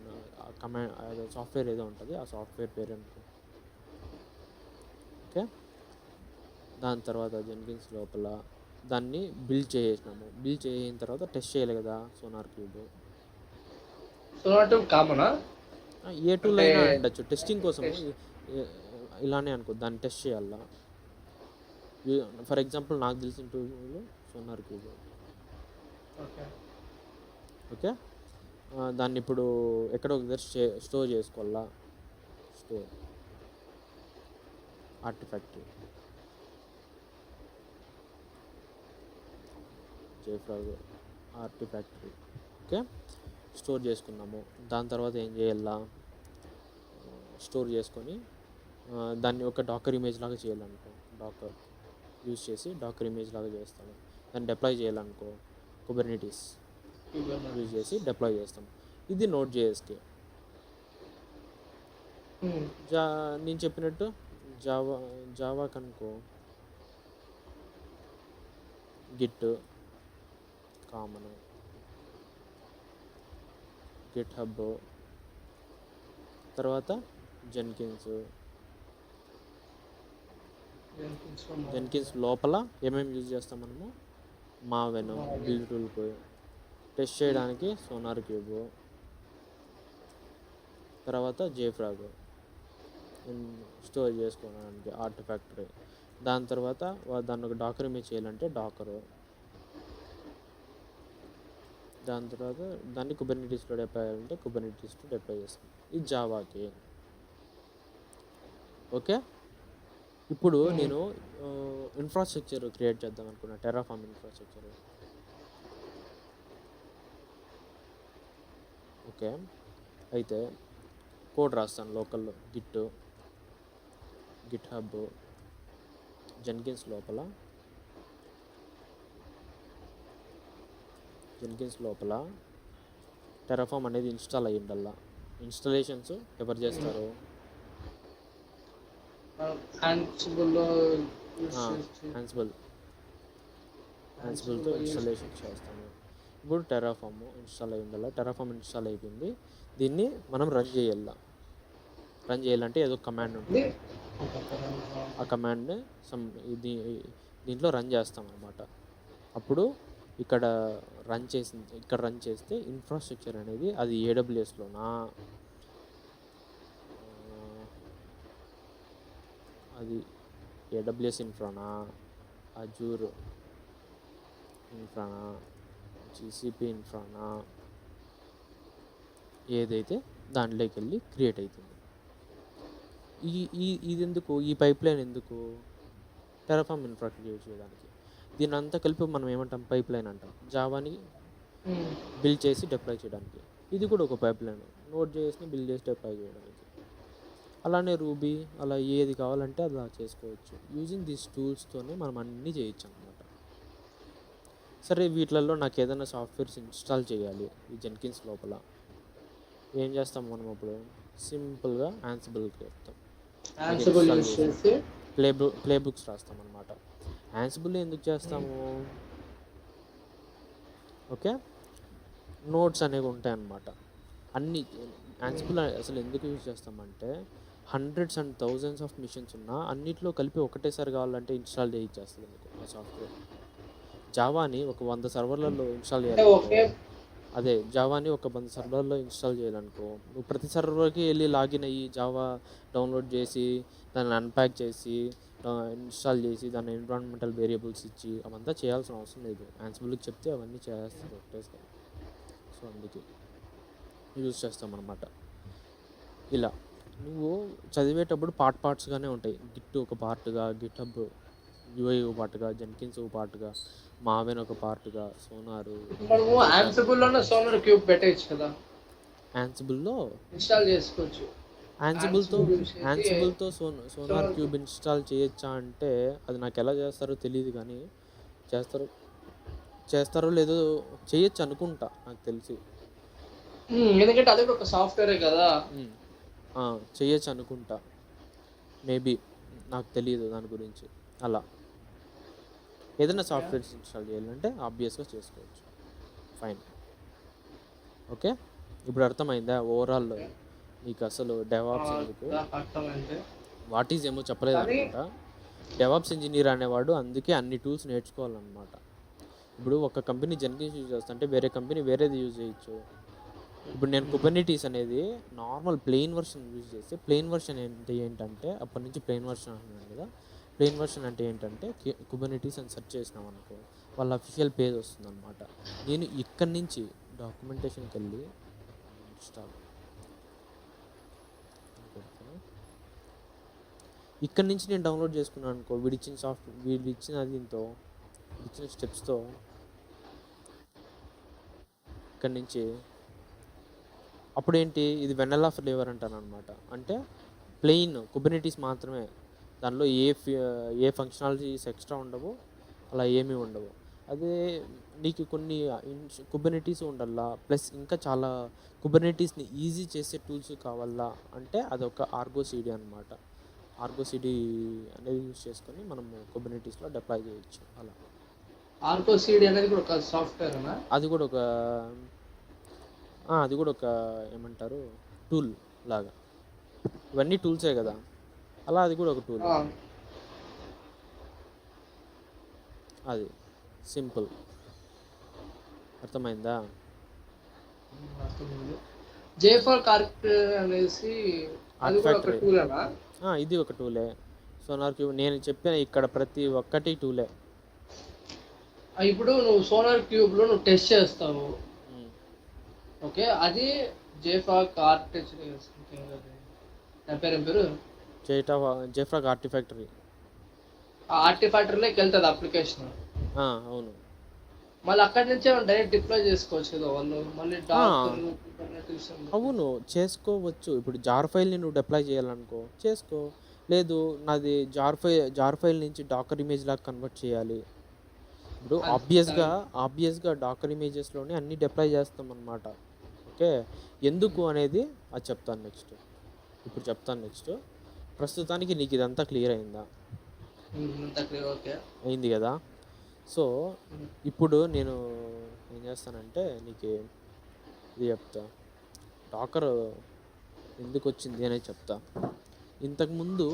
[SPEAKER 1] సాఫ్ట్వేర్ ఏదో ఉంటుంది, ఆ సాఫ్ట్వేర్ పేరు అనుకో. ఓకే, దాని తర్వాత జెన్కిన్స్ లోపల దాన్ని బిల్డ్ చేసినాము. బిల్డ్ చేసిన తర్వాత టెస్ట్ చేయాలి కదా సోనార్ క్యూబ్.
[SPEAKER 2] కామనా
[SPEAKER 1] ఏ టూల్ అయినా ఉండొచ్చు టెస్టింగ్ కోసం. ఇలానే అనుకో, దాన్ని టెస్ట్ చేయాలా. ఫర్ ఎగ్జాంపుల్ నాకు తెలిసిన టూల్ సోనార్ క్యూబ్. ఓకే, దాన్ని ఇప్పుడు ఎక్కడో ఒక దగ్గర స్టోర్ చేసుకోవాలా. Store artifact JFrog Artifactory. Okay, store చేసుకున్నాము. దాని తర్వాత ఏం చేయాలా, స్టోర్ చేసుకొని దాన్ని ఒక డాకర్ ఇమేజ్ లాగా చేయాలనుకో, డాకర్ యూజ్ చేసి డాకర్ ఇమేజ్ లాగా చేస్తాము. దాన్ని డిప్లాయ్ చేయాలనుకో, కుబర్నిటీస్ యూజ్ చేసి డిప్లాయ్ చేస్తాం. ఇది నోడ్ జేఎస్కి. నేను చెప్పినట్టు జావా కనుకో గిట్ కామన్, గిట్ హబ్, తర్వాత జెన్కిన్స్ లోపల ఏమేమి యూజ్ చేస్తాం మనము, మావెన్ బిల్డ్ టూల్కు, టెస్ట్ చేయడానికి సోనార్ క్యూబ్, తర్వాత జేఫ్రాగ్ స్టోర్ చేసుకోవడానికి ఆర్ట్ ఫ్యాక్టరీ. దాని తర్వాత దాన్ని ఒక డాకర్ ఇమేజ్ చేయాలంటే డాకరు. దాని తర్వాత దాన్ని కుబర్నిటీస్లో డిప్లాయ్ చేయాలంటే కుబర్నిటీస్లో డిప్లాయ్ చేస్తాం. ఇది జావాకి. ఓకే, ఇప్పుడు నేను ఇన్ఫ్రాస్ట్రక్చర్ క్రియేట్ చేద్దాం అనుకున్నా, టెర్రాఫార్మ్ ఇన్ఫ్రాస్ట్రక్చర్. ఓకే, అయితే కోడ్ రాస్తాను లోకల్లో, గిట్ హబ్ జెన్కిన్స్ లోపల టెర్రాఫార్మ్ అనేది ఇన్స్టాల్ అయ్యి ఉండాల. ఇన్స్టాలేషన్స్ ఎవరు చేస్తారు, యాన్సిబుల్తో ఇన్స్టాలేషన్ చేస్తాము. ఇప్పుడు టెర్రాఫార్మ్ ఇన్స్టాల్ అయ్యి ఉండాలి. టెర్రాఫార్మ్ ఇన్స్టాల్ అయిపోయింది. దీన్ని మనం రన్ చేయాలంటే ఏదో కమాండ్ ఉంటుంది. ఆ కమాండ్ని దీంట్లో రన్ చేస్తాం అన్నమాట. అప్పుడు ఇక్కడ రన్ చేస్తే ఇన్ఫ్రాస్ట్రక్చర్ అనేది అది ఏడబ్ల్యూఎస్లోనా, అది ఏడబ్ల్యూఎస్ ఇన్ఫ్రానా, అజూర్ ఇన్ఫ్రానా, జీసీపీ ఇన్ఫ్రానా, ఏదైతే దాంట్లోకి వెళ్ళి క్రియేట్ అవుతుంది. ఇది ఎందుకు, ఈ పైప్ లైన్ ఎందుకు, టెర్రాఫార్మ్ ఇన్ఫ్రా క్రియేట్ చేయడానికి. దీన్ని అంతా కలిపి మనం ఏమంటాం, పైప్ లైన్ అంటాం. జావాని బిల్డ్ చేసి డిప్లాయ్ చేయడానికి ఇది కూడా ఒక పైప్ లైన్. నోడ్ జేఎస్ని బిల్డ్ చేసి డిప్లాయ్ చేయడానికి. అలానే రూబీ, అలా ఏది కావాలంటే అలా చేసుకోవచ్చు. యూజింగ్ దీస్ టూల్స్తోనే మనం అన్నీ చేయొచ్చు అన్నమాట. సరే, వీటిలలో నాకు ఏదైనా సాఫ్ట్వేర్స్ ఇన్స్టాల్ చేయాలి ఈ జెన్కిన్స్ లోపల, ఏం చేస్తాం మనం అప్పుడు, సింపుల్గా యాన్సిబుల్కి చెప్తాం, ప్లే బుక్స్ రాస్తాం అనమాట. యాన్సిబుల్ ఎందుకు చేస్తాము, ఓకే, నోట్స్ అనేవి ఉంటాయి అన్నమాట. అన్ని యాన్సిబుల్ అసలు ఎందుకు యూజ్ చేస్తామంటే, hundreds and thousands of machines ఉన్నా అన్నిట్లో కలిపి ఒకటేసారి కావాలంటే ఇన్స్టాల్ చేయించేస్తుంది మీకు ఆ సాఫ్ట్వేర్. జావాని ఒక 100 సర్వర్లలో ఇన్స్టాల్ చేయాలి. అదే జావాని ఒక 100 సర్వర్లో ఇన్స్టాల్ చేయాలనుకో, నువ్వు ప్రతి సర్వర్కి వెళ్ళి లాగిన్ అయ్యి జావా డౌన్లోడ్ చేసి దాన్ని అన్ప్యాక్ చేసి ఇన్స్టాల్ చేసి దాన్ని ఎన్విరాన్మెంటల్ వేరియబుల్స్ ఇచ్చి అవంతా చేయాల్సిన అవసరం లేదు. యాన్సిబుల్కి చెప్తే అవన్నీ చేస్తారు ఒకటేసారి. సో అందుకే యూజ్ చేస్తామన్నమాట. ఇలా నువ్వు చదివేటప్పుడు పార్ట్స్గానే ఉంటాయి. గిట్ ఒక పార్ట్గా, గిట్ హబ్ యూఐ ఒక పార్ట్గా, జెన్కిన్స్ ఒక పార్ట్గా, మావెన్ ఒక పార్ట్గా, సోనారు.
[SPEAKER 2] మనము యాన్సిబుల్లోనే సోనార్ క్యూబ్ పెట్టచ్చు కదా,
[SPEAKER 1] యాన్సిబుల్లో
[SPEAKER 2] ఇన్స్టాల్ చేసుకోవచ్చు.
[SPEAKER 1] యాన్సిబుల్తో సోనార్ క్యూబ్ ఇన్స్టాల్ చేయొచ్చా అంటే అది నాకు ఎలా చేస్తారో తెలియదు, కానీ చేస్తారో లేదో చేయొచ్చు అనుకుంటా, నాకు తెలిసి.
[SPEAKER 2] ఎందుకంటే అది ఒక సాఫ్ట్వేరే కదా,
[SPEAKER 1] చేయొచ్చు అనుకుంటా, మేబీ, నాకు తెలియదు దాని గురించి. అలా ఏదైనా సాఫ్ట్వేర్స్ ఇన్స్టాల్ చేయాలంటే ఆబ్వియస్గా చేసుకోవచ్చు. Fine, okay. ఇప్పుడు అర్థమైందా ఓవరాల్ నీకు అసలు డెవాప్స్ ఎందుకు, వాట్ ఈజ్ ఏమో చెప్పలేదు అనుకుంటా. డెవాప్స్ ఇంజనీర్ అనేవాడు అందుకే అన్ని టూల్స్ నేర్చుకోవాలన్నమాట. ఇప్పుడు ఒక కంపెనీ జెన్కిన్స్ యూజ్ చేస్తుంటే వేరే కంపెనీ వేరేది యూజ్ చేయొచ్చు. ఇప్పుడు నేను కుబర్నిటీస్ అనేది నార్మల్ ప్లెయిన్ వర్షన్ యూజ్ చేస్తే, ప్లెయిన్ వర్షన్ ఏంటంటే అప్పటి నుంచి ప్లెయిన్ వర్షన్ అంటున్నాను కదా, ప్లెయిన్ వర్షన్ అంటే ఏంటంటే కుబర్నిటీస్ అని సెర్చ్ చేసినాం అనుకో వాళ్ళ అఫీషియల్ పేజ్ వస్తుంది అనమాట. నేను ఇక్కడి నుంచి డాక్యుమెంటేషన్కి వెళ్ళి ఇక్కడి నుంచి నేను డౌన్లోడ్ చేసుకున్నాను అనుకో, వీడు ఇచ్చిన స్టెప్స్తో ఇక్కడి నుంచి అప్పుడేంటి ఇది వెనెలా ఫ్లేవర్ అంటాను అనమాట. అంటే ప్లెయిన్ కుబర్నెటీస్ మాత్రమే, దానిలో ఏ ఫంక్షనాలిటీస్ ఎక్స్ట్రా ఉండవు, అలా ఏమీ ఉండవు. అదే నీకు కొన్ని కుబర్నెటీస్ ఉండాలా, ప్లస్ ఇంకా చాలా కుబర్నెటీస్ని ఈజీ చేసే టూల్స్ కావాలా అంటే అదొక ఆర్గో సిడి అనమాట. ఆర్గో సిడి అనేది యూజ్ చేసుకొని మనం కుబర్నెటీస్లో డిప్లాయ్ చేయొచ్చు. అలా
[SPEAKER 2] ఆర్కో సీడీ అనేది కూడా ఒక సాఫ్ట్వేర్ అనా?
[SPEAKER 1] అది కూడా ఒక ఏమంటారు టూల్ లాగా. ఇవన్నీ టూల్సే కదా, అలా అది కూడా ఒక టూల్. అది సింపుల్, అర్థమైందా?
[SPEAKER 2] జేఫాల్ కార్ట్ అనేసి అది కూడా ఒక టూలేనా?
[SPEAKER 1] ఇది ఒక టూలే. సోనార్ క్యూబ్ నేను చెప్పిన ఇక్కడ ప్రతి ఒక్కటి టూలే.
[SPEAKER 2] ఇప్పుడు నువ్వు సోనార్ క్యూబ్లో నువ్వు టెస్ట్ చేస్తావు, ఓకే, అది జేఫాక్ పేరు
[SPEAKER 1] జేఫ్రాగ్ ఆర్టిఫాక్టరీ.
[SPEAKER 2] ఆర్టిఫాక్టరీలోకి వెళ్తుంది అప్లికేషన్.
[SPEAKER 1] అవును,
[SPEAKER 2] మళ్ళీ అక్కడి నుంచే డైరెక్ట్ డిప్లాయ్ చేసుకోవచ్చు కదా వాళ్ళు. మళ్ళీ
[SPEAKER 1] అవును చేసుకోవచ్చు. ఇప్పుడు జార్ ఫైల్ని నువ్వు డిప్లాయ్ చేయాలనుకో చేసుకో, లేదు నాది జార్ ఫైల్ నుంచి డాకర్ ఇమేజ్ లాగా కన్వర్ట్ చేయాలి. ఇప్పుడు ఆబ్వియస్గా డాకర్ ఇమేజెస్లోనే అన్నీ డిప్లాయ్ చేస్తాం అన్నమాట. ఓకే, ఎందుకు అనేది అది చెప్తాను నెక్స్ట్. ప్రస్తుతానికి నీకు ఇదంతా క్లియర్ అయిందా? అయింది కదా. సో ఇప్పుడు నేను ఏం చేస్తానంటే నీకు ఇది చెప్తా, డాకర్ ఎందుకు వచ్చింది అనేది చెప్తా. ఇంతకుముందు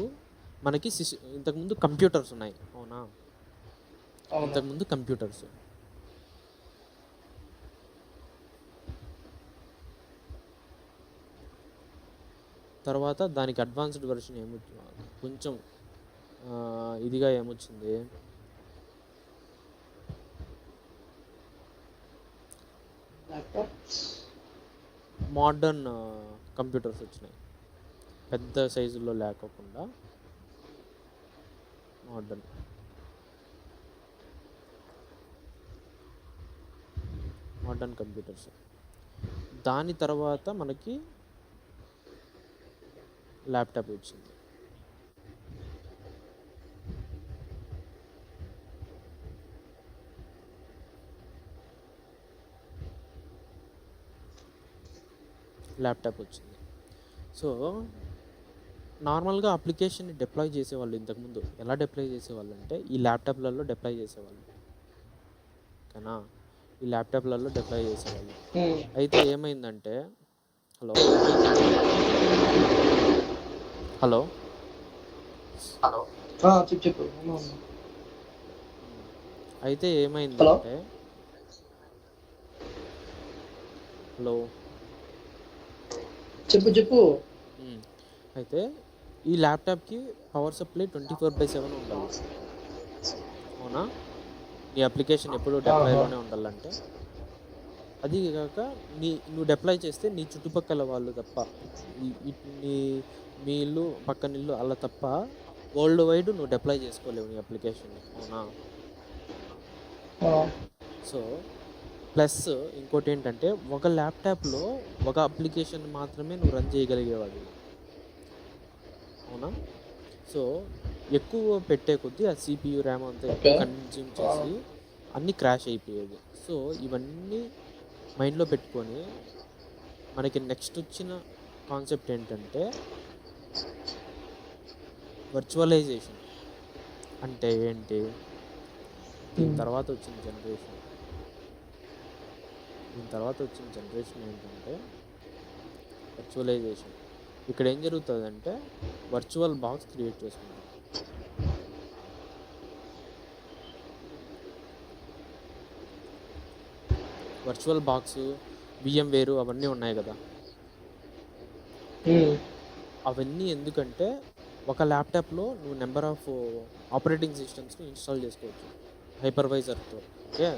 [SPEAKER 1] కంప్యూటర్స్ ఉన్నాయి, అవునా? ఇంతకుముందు కంప్యూటర్స్, తర్వాత దానికి అడ్వాన్స్డ్ వెర్షన్ కొంచెం ఇదిగా ఏమొచ్చింది, మోడర్న్ కంప్యూటర్స్ వచ్చినాయి, పెద్ద సైజుల్లో లేకోకుండా మోడర్న్ కంప్యూటర్స్. దాని తర్వాత మనకి ల్యాప్టాప్ వచ్చింది. సో నార్మల్గా అప్లికేషన్ని డిప్లాయ్ చేసేవాళ్ళు ఇంతకుముందు ఎలా డిప్లాయ్ చేసేవాళ్ళు అంటే ఈ ల్యాప్టాప్లలో డిప్లాయ్ చేసేవాళ్ళు, ఓకేనా? ఈ ల్యాప్టాప్లలో డిప్లాయ్ చేసేవాళ్ళు. అయితే ఏమైందంటే హలో
[SPEAKER 2] చెప్పు.
[SPEAKER 1] అయితే ఏమైందంటే
[SPEAKER 2] చెప్పు.
[SPEAKER 1] అయితే ఈ ల్యాప్టాప్కి పవర్ సప్లై 24/7 ఉండాలి, అవునా? నీ అప్లికేషన్ ఎప్పుడు డిప్లాయ్లోనే ఉండాలంటే. అది కాక నువ్వు డిప్లాయ్ చేస్తే నీ చుట్టుపక్కల వాళ్ళు తప్ప, మీ ఇల్లు పక్కన ఇల్లు అలా తప్ప వరల్డ్ వైడ్ నువ్వు డిప్లాయ్ చేసుకోలేవు నీ అప్లికేషన్, అవునా? సో ప్లస్ ఇంకోటి ఏంటంటే ఒక ల్యాప్టాప్లో ఒక అప్లికేషన్ మాత్రమే నువ్వు రన్ చేయగలిగేవాడు, అవునా? సో ఎక్కువ పెట్టే కొద్దీ ఆ సిపియు ర్యామ్ అంతా ఎక్కువ కన్జ్యూమ్ చేసి అన్నీ క్రాష్ అయిపోయేది. సో ఇవన్నీ మైండ్లో పెట్టుకొని మనకి నెక్స్ట్ వచ్చిన కాన్సెప్ట్ ఏంటంటే వర్చువలైజేషన్. అంటే ఏంటి? దీని తర్వాత వచ్చిన జనరేషన్ ఏంటంటే వర్చువలైజేషన్. ఇక్కడ ఏం జరుగుతుందంటే వర్చువల్ బాక్స్ క్రియేట్ చేసుకుంటాం. వర్చువల్ బాక్స్, VMware అవన్నీ ఉన్నాయి కదా. అవన్నీ ఎందుకంటే ఒక ల్యాప్టాప్లో నువ్వు నెంబర్ ఆఫ్ ఆపరేటింగ్ సిస్టమ్స్ని ఇన్స్టాల్ చేసుకోవచ్చు హైపర్వైజర్తో. Okay,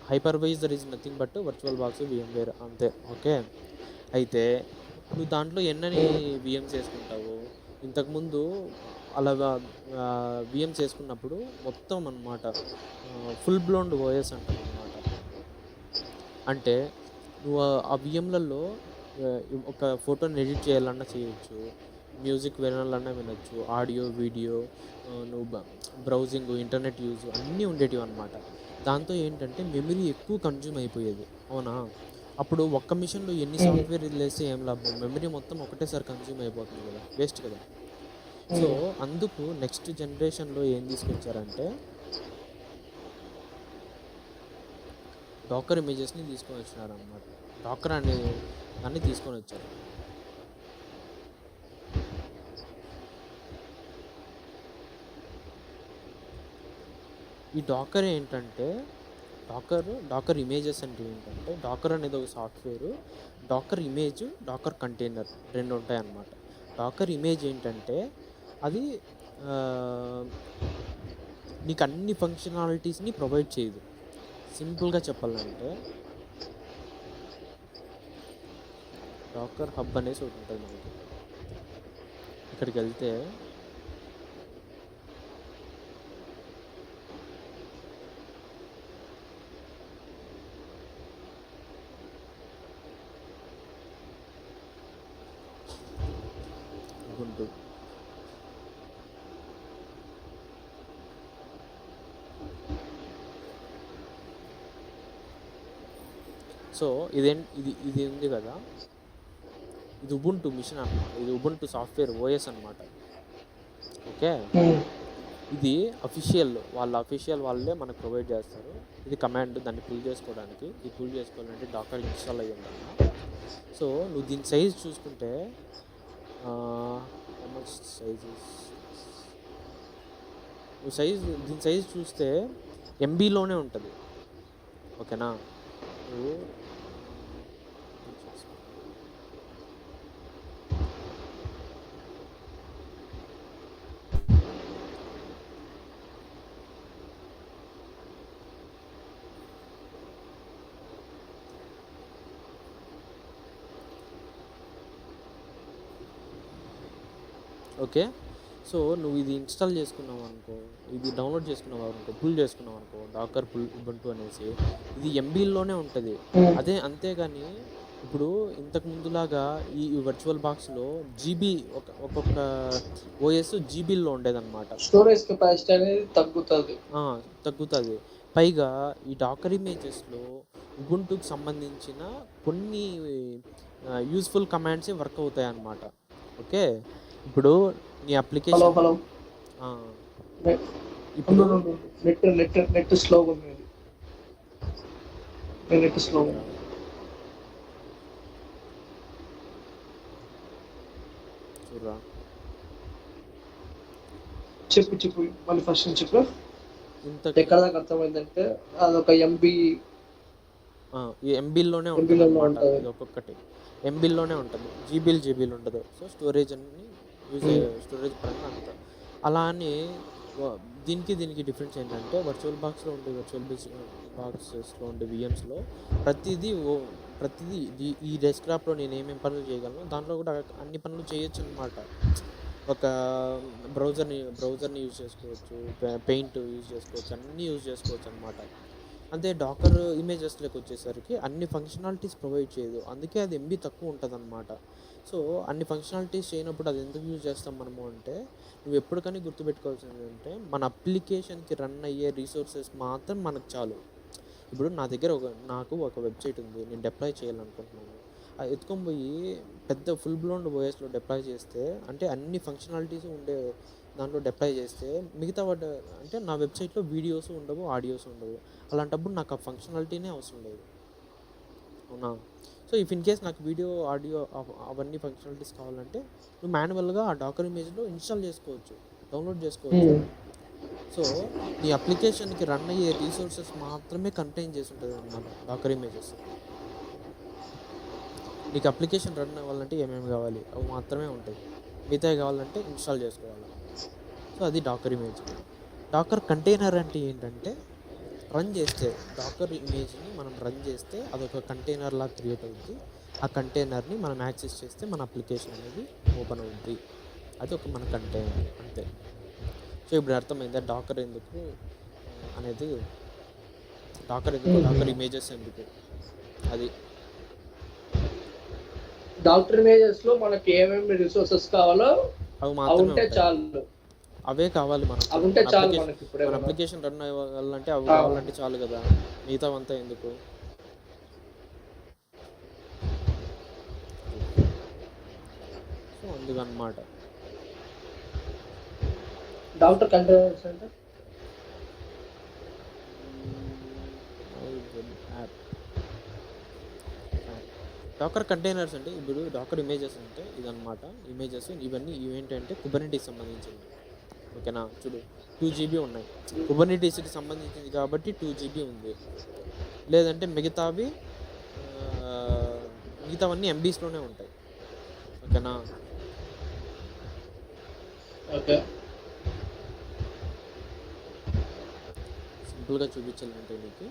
[SPEAKER 1] hypervisor is nothing but VirtualBox, VMware అంతే. ఓకే, అయితే నువ్వు దాంట్లో ఎన్నని VMs చేసుకుంటావు. ఇంతకుముందు అలా VMs చేసుకున్నప్పుడు మొత్తం అన్నమాట ఫుల్ బ్లోన్డ్ OS అంటాం అన్నమాట. అంటే నువ్వు ఆ విఎంలలో ఒక ఫోటోని ఎడిట్ చేయాలన్నా చేయొచ్చు, మ్యూజిక్ వినాలన్నా వినొచ్చు, ఆడియో వీడియో, నువ్వు బ్రౌజింగ్ ఇంటర్నెట్ యూజ్ అన్నీ ఉండేటివి అనమాట. దాంతో ఏంటంటే మెమరీ ఎక్కువ కన్జ్యూమ్ అయిపోయేది, అవునా? అప్పుడు ఒక్క మిషన్లో ఎన్ని సాఫ్ట్వేర్ వదిలేస్తే ఏం లాభం, మెమరీ మొత్తం ఒకటేసారి కన్జ్యూమ్ అయిపోతుంది కదా, వేస్ట్ కదా. సో అందుకు నెక్స్ట్ జనరేషన్లో ఏం తీసుకొచ్చారంటే డాకర్ ఇమేజెస్ని తీసుకొని వచ్చినారు అనమాట. డాకర్ అనే దాన్ని తీసుకొని వచ్చారు. ఈ డాకర్ ఏంటంటే డాకర్ ఇమేజెస్ అంటే ఏంటంటే, డాకర్ అనేది ఒక software, docker image, docker container రెండు ఉంటాయి అన్నమాట. డాకర్ ఇమేజ్ ఏంటంటే అది నీకు అన్ని ఫంక్షనాలిటీస్ని ప్రొవైడ్ చేయదు. సింపుల్గా చెప్పాలంటే డాకర్ హబ్ అనేసి ఒకటి ఉంటుంది మనకి. ఇక్కడికి వెళ్తే గుంటూరు, సో ఇది ఉంది కదా, ఇది ఉబుంటు మిషన్ అన్నమాట. ఇది ఉబుంటు సాఫ్ట్వేర్ ఓఎస్ అన్నమాట. ఓకే, ఇది అఫీషియల్ వాళ్ళే మనకు ప్రొవైడ్ చేస్తారు. ఇది కమాండ్, దాన్ని పుల్ చేసుకోవడానికి. ఇది పుల్ చేసుకోవాలంటే డాకర్ ఇన్స్టాల్ అయ్యి ఉండాలి. సో నువ్వు దీని సైజ్ చూసుకుంటే దీని సైజ్ చూస్తే ఎంబీలోనే ఉంటుంది, ఓకేనా? నువ్వు ఓకే, సో నువ్వు ఇది ఇన్స్టాల్ చేసుకున్నావు అనుకో, ఇది డౌన్లోడ్ చేసుకున్నావు అనుకో, పుల్ చేసుకున్నావు అనుకో, డాకర్ పుల్ ఉబుంటు అనేసి, ఇది ఎంబీలోనే ఉంటుంది. అంతేగాని ఇప్పుడు ఇంతకు ముందులాగా ఈ వర్చువల్ బాక్స్లో జీబీ ఒక్కొక్క ఓఎస్ జీబీల్లో ఉండేదన్నమాట.
[SPEAKER 2] స్టోరేజ్ కెపాసిటీ అనేది
[SPEAKER 1] తగ్గుతుంది. పైగా ఈ డాకర్ ఇమేజెస్లో ఉబుంటుకు సంబంధించిన కొన్ని యూస్ఫుల్ కమాండ్సే వర్క్ అవుతాయి అన్నమాట. ఓకే, ఇప్పుడు నీ అప్లికేషన్
[SPEAKER 2] ఇప్పుడు నెట్ స్లోగా ఉంది.
[SPEAKER 1] చూడరా,
[SPEAKER 2] చెప్పు మళ్ళీ ఫస్ట్ నుంచి చెప్పు. ఎక్కడ దాకా అర్థమైందంటే అదొక
[SPEAKER 1] ఎంబీలోనే ఉంటుంది అన్నమాట. ఇది ఒక్కొక్కటి ఎంబీలోనే ఉంటుంది, జీబీలు ఉండదు. సో స్టోరేజ్ అన్ని స్టోరేజ్ పరంగా అంత అలా అని. దీనికి డిఫరెన్స్ ఏంటంటే వర్చువల్ బాక్సెస్లో ఉండే విఎమ్స్లో ప్రతిదీ ఈ డెస్క్టాప్లో నేను ఏమేమి పనులు చేయగలను దాంట్లో కూడా అన్ని పనులు చేయొచ్చు అనమాట. ఒక బ్రౌజర్ని యూజ్ చేసుకోవచ్చు, పెయింట్ యూజ్ చేసుకోవచ్చు, అన్నీ యూజ్ చేసుకోవచ్చు అనమాట. అంతే డాకర్ ఇమేజెస్లోకి వచ్చేసరికి అన్ని ఫంక్షనాలిటీస్ ప్రొవైడ్ చేయదు, అందుకే అది ఎంబీ తక్కువ ఉంటుంది అనమాట. సో అన్ని ఫంక్షనాలిటీస్ చేయనప్పుడు అది ఎందుకు యూజ్ చేస్తాం మనము అంటే, నువ్వు ఎప్పటికైనా గుర్తుపెట్టుకోవాల్సింది ఏంటంటే మన అప్లికేషన్కి రన్ అయ్యే రీసోర్సెస్ మాత్రం మనకు చాలు. ఇప్పుడు నా దగ్గర నాకు ఒక వెబ్సైట్ ఉంది, నేను డిప్లాయ్ చేయాలనుకుంటున్నాను. అది ఎత్తుకొని పోయి పెద్ద ఫుల్ బ్లోన్ ఓఎస్లో డిప్లాయ్ చేస్తే, అంటే అన్ని ఫంక్షనాలిటీస్ ఉండే దాంట్లో డిప్లాయ్ చేస్తే మిగతా అంటే నా వెబ్సైట్లో వీడియోస్ ఉండవు, ఆడియోస్ ఉండవు. అలాంటప్పుడు నాకు ఆ ఫంక్షనాలిటీనే అవసరం లేదు, అవునా? సో ఇఫ్ ఇన్ కేస్ నాకు వీడియో, ఆడియో అవన్నీ ఫంక్షనాలిటీస్ కావాలంటే నువ్వు మాన్యువల్గా ఆ డాకర్ ఇమేజ్లో ఇన్స్టాల్ చేసుకోవచ్చు, డౌన్లోడ్ చేసుకోవచ్చు. సో నీ అప్లికేషన్కి రన్ అయ్యే రీసోర్సెస్ మాత్రమే కంటైన్ చేసి ఉంటుంది అన్నమాట డాకర్ ఇమేజెస్. నీకు అప్లికేషన్ రన్ అవ్వాలంటే ఏమేమి కావాలి అవి మాత్రమే ఉంటాయి, మిగతావి కావాలంటే ఇన్స్టాల్ చేసుకోవాలి. సో అది డాకర్ ఇమేజ్. డాకర్ కంటైనర్ అంటే ఏంటంటే, రన్ చేస్తే డాకర్ ఇమేజ్ని మనం రన్ చేస్తే అదొక కంటైనర్ లాగా క్రియేట్ అవుతుంది. ఆ కంటైనర్ని మనం యాక్సెస్ చేస్తే మన అప్లికేషన్ అనేది ఓపెన్ అవుతుంది. అది ఒక మన కంటైనర్, అంతే. సో ఇప్పుడు అర్థమైందా డాకర్ ఎందుకు అనేది, డాకర్ ఇమేజెస్ ఎందుకు, అది
[SPEAKER 2] డాక్టర్ ఇమేజెస్ లో మనకి ఏమేమి రిసోర్సెస్ కావాలో
[SPEAKER 1] అవి
[SPEAKER 2] అవి
[SPEAKER 1] మాత్రమే
[SPEAKER 2] ఉంటే
[SPEAKER 1] ఉంటాయి.
[SPEAKER 2] చాలు.
[SPEAKER 1] అవే కావాలి మనకు
[SPEAKER 2] అవి
[SPEAKER 1] కూడా.
[SPEAKER 2] ఉంటే చాలు మనకి ఇప్పుడు
[SPEAKER 1] మన
[SPEAKER 2] ఏమైనా.
[SPEAKER 1] అప్లికేషన్ రన్ అవ్వాలంటే అవి
[SPEAKER 2] ఆ,
[SPEAKER 1] కావాలంటే చాలు కదా, మిగతావంతా ఎందుకు. సో అందుకన్నమాట.
[SPEAKER 2] డాక్టర్ కంటైనర్స్ అంటే
[SPEAKER 1] యాప్ డాకర్ కంటైనర్స్ అంటే ఇప్పుడు డాకర్ ఇమేజెస్ అంటే ఇదన్నమాట. ఇమేజెస్ ఇవన్నీ ఇవేంటంటే కుబర్నెటీస్ సంబంధించింది. ఓకేనా, చూడు 2 GB ఉన్నాయి. కుబర్నెటీస్కి సంబంధించింది కాబట్టి 2 GB ఉంది. లేదంటే మిగతావన్నీ ఎంబీస్లోనే ఉంటాయి. ఓకేనా,
[SPEAKER 2] ఓకే.
[SPEAKER 1] సింపుల్గా చూపించాలంటే నీకు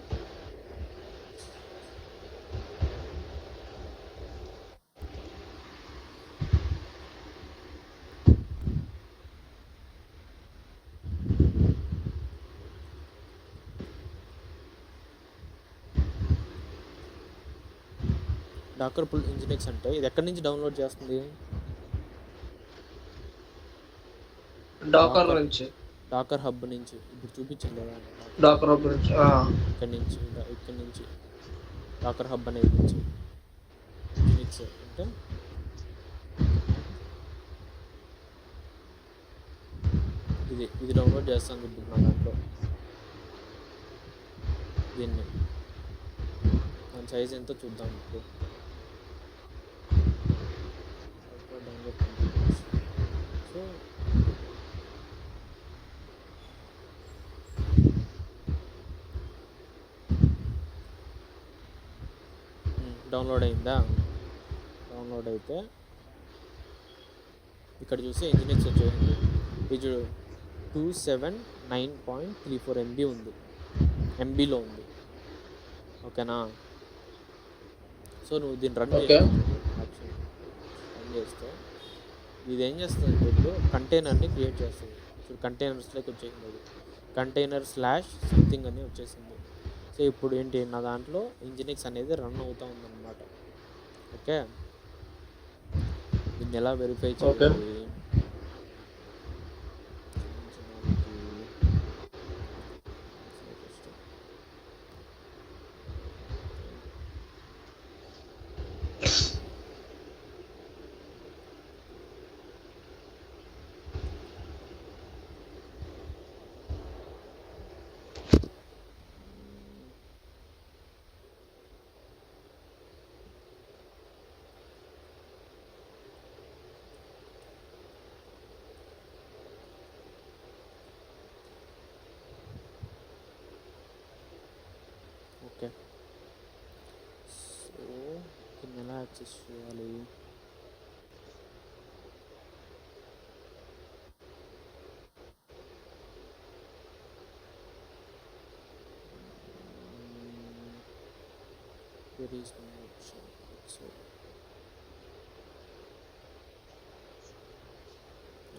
[SPEAKER 1] డాకర్ పుల్ ఇంజినిక్స్ అంటే ఇది ఎక్కడి నుంచి డౌన్లోడ్ చేస్తుంది.
[SPEAKER 2] డాకర్ నుంచి,
[SPEAKER 1] డాకర్ హబ్ నుంచి. ఇప్పుడు చూపించాను కదా,
[SPEAKER 2] డాకర్ నుంచి.
[SPEAKER 1] ఇక్కడి నుంచి డాకర్ హబ్ అనేది నుంచి ఇంజినిక్స్ అంటే ఇది డౌన్లోడ్ చేస్తాను ఇప్పుడు నా దాంట్లో. దీన్ని దాని సైజ్ ఎంతో చూద్దాం ఇప్పుడు. డౌన్లోడ్ సో డౌన్లోడ్ అయిందా. డౌన్లోడ్ అయితే ఇక్కడ చూస్తే ఇంజినిక్స్ వచ్చేసింది. ఇది 279.34 MB ఉంది, ఎంబీలో ఉంది. ఓకేనా, సో నువ్వు దీన్ని రన్ చేస్తే ఇది ఏం చేస్తుంది అంటే ఇప్పుడు కంటైనర్ని క్రియేట్ చేస్తుంది. ఇప్పుడు కంటైనర్స్లోకి వచ్చేసింది. అది కంటైనర్ / సంథింగ్ అని వచ్చేసింది. సో ఇప్పుడు ఏంటి, నా దాంట్లో ఇంజినిక్స్ అనేది రన్ అవుతూ ఉందన్నమాట. ఓకే, దీన్ని ఎలా వెరిఫై చేయాలి. ఓకే, సో దీన్ని ఎలా యాక్సెస్ చేయాలి. Where is my option? So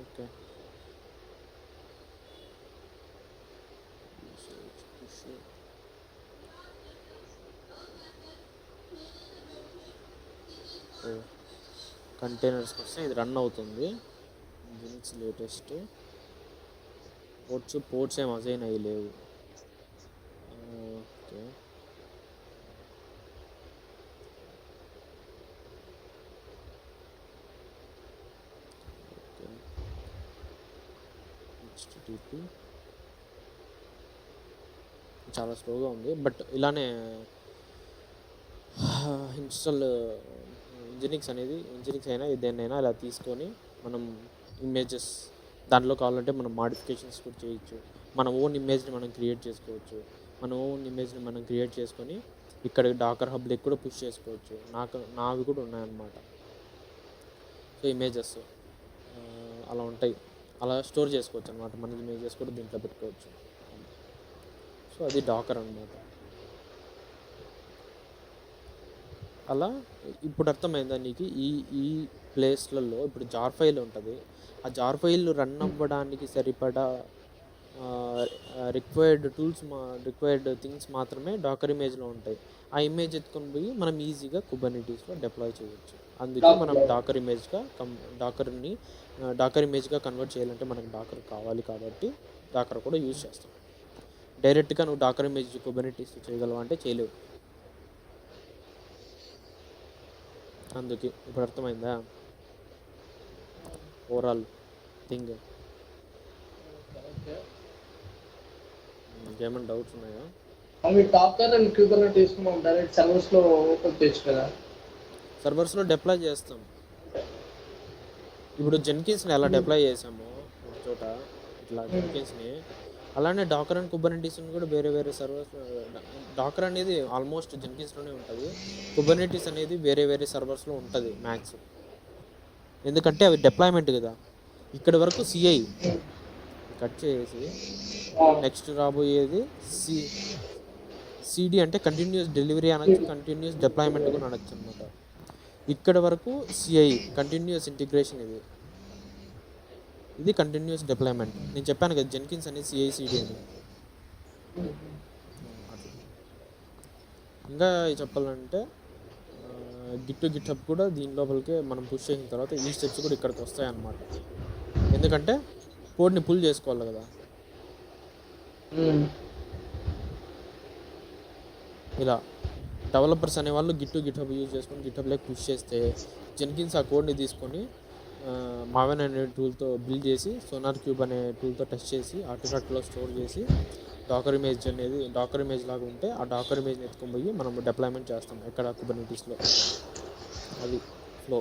[SPEAKER 1] okay, push it. కంటైనర్స్కి వస్తే ఇది రన్ అవుతుంది. లినక్స్ లేటెస్ట్ పోర్ట్స్ ఏం అసైన్ అయ్యి లేవు. ఓకే, HTTP చాలా స్లోగా ఉంది, బట్ ఇలానే ఇన్స్టాల్ ఇంజినిక్స్ అయినా దేన్నైనా ఇలా తీసుకొని మనం ఇమేజెస్ దాంట్లో కావాలంటే మనం మాడిఫికేషన్స్ కూడా చేయొచ్చు. మన ఓన్ ఇమేజ్ని మనం క్రియేట్ చేసుకోవచ్చు. మన ఓన్ ఇమేజ్ని మనం క్రియేట్ చేసుకొని ఇక్కడ డాకర్ హబ్లోకి కూడా పుష్ చేసుకోవచ్చు. నావి కూడా ఉన్నాయన్నమాట. సో ఇమేజెస్ అలా ఉంటాయి, అలా స్టోర్ చేసుకోవచ్చు అనమాట. మన ఇమేజెస్ కూడా దీంట్లో పెట్టుకోవచ్చు. సో అది డాకర్ అనమాట. అలా ఇప్పుడు అర్థమైందా నీకు. ఈ ప్లేస్లలో ఇప్పుడు జార్ ఫైల్ ఉంటుంది. ఆ జార్ ఫైల్ రన్ అవ్వడానికి సరిపడా రిక్వైర్డ్ థింగ్స్ మాత్రమే డాకర్ ఇమేజ్లో ఉంటాయి. ఆ ఇమేజ్ ఎత్తుకొని పోయి మనం ఈజీగా కుబర్నిటీస్లో డిప్లాయ్ చేయొచ్చు. అందుకే మనం డాకర్ ఇమేజ్గా డాకర్ ఇమేజ్గా కన్వర్ట్ చేయాలంటే మనకు డాకర్ కావాలి కాబట్టి డాకర్ కూడా యూజ్ చేస్తాం. డైరెక్ట్గా నువ్వు డాకర్ ఇమేజ్ కుబర్నిటీస్ చేయగలవా అంటే చేయలేవు. అందుకే ఇప్పుడు అర్థమైందా ఓవరాల్ థింగ్? ఇంకేమైనా డౌట్స్ ఉన్నాయా?
[SPEAKER 2] అవి డాకర్ అండ్ క్యూబర్నెటీస్ మనం డైరెక్ట్ సర్వర్స్లో ఓపెన్ చేయొచ్చు కదా.
[SPEAKER 1] సర్వర్స్లో డిప్లాయ్ చేస్తాం. ఇప్పుడు జెన్కిన్స్ని ఎలా డిప్లాయ్ చేసామో ఒక చోట ఇట్లా జెన్కిన్స్ని, అలానే డాకర్ అండ్ కుబర్నిటీస్ని కూడా వేరే వేరే సర్వర్స్. డాకర్ అనేది ఆల్మోస్ట్ జెన్కిన్స్లోనే ఉంటుంది, కుబర్నిటీస్ అనేది వేరే వేరే సర్వర్స్లో ఉంటుంది మ్యాక్స్. ఎందుకంటే అవి డిప్లాయ్మెంట్ కదా. ఇక్కడ వరకు సిఐ కట్ చేసి నెక్స్ట్ రాబోయేది సిడి అంటే కంటిన్యూస్ డెలివరీ అనొచ్చు, కంటిన్యూస్ డిప్లాయ్మెంట్ కూడా అనొచ్చు అనమాట. ఇక్కడ వరకు సిఐ కంటిన్యూస్ ఇంటిగ్రేషన్, ఇది కంటిన్యూస్ డిప్లాయ్మెంట్. నేను చెప్పాను కదా జెన్కిన్స్ అనేది సిఐ సిడి అని. ఇంకా చెప్పాలంటే గిట్ హబ్ కూడా దీని లోపలికే మనం పుష్ చేసిన తర్వాత ఈ స్టెప్స్ కూడా ఇక్కడికి వస్తాయన్నమాట. ఎందుకంటే కోడ్ని పుల్ చేసుకోవాలి కదా. ఇలా డెవలపర్స్ అనేవాళ్ళు గిట్ హబ్ యూజ్ చేసుకొని గిట్ హబ్లోకి పుష్ చేస్తే జెన్కిన్స్ ఆ కోడ్ని తీసుకొని మావెన్ అనే టూల్తో బిల్డ్ చేసి సోనార్ క్యూబ్ అనే టూల్తో టెస్ట్ చేసి ఆర్టిఫాక్ట్లో స్టోర్ చేసి డాకర్ ఇమేజ్ అనేది డాకర్ ఇమేజ్ లాగా ఉంటే ఆ డాకర్ ఇమేజ్ని ఎత్తుకొని పోయి మనం డిప్లాయ్మెంట్ చేస్తాం ఎక్కడ కుబర్నిటీస్లో. అది ఫ్లో.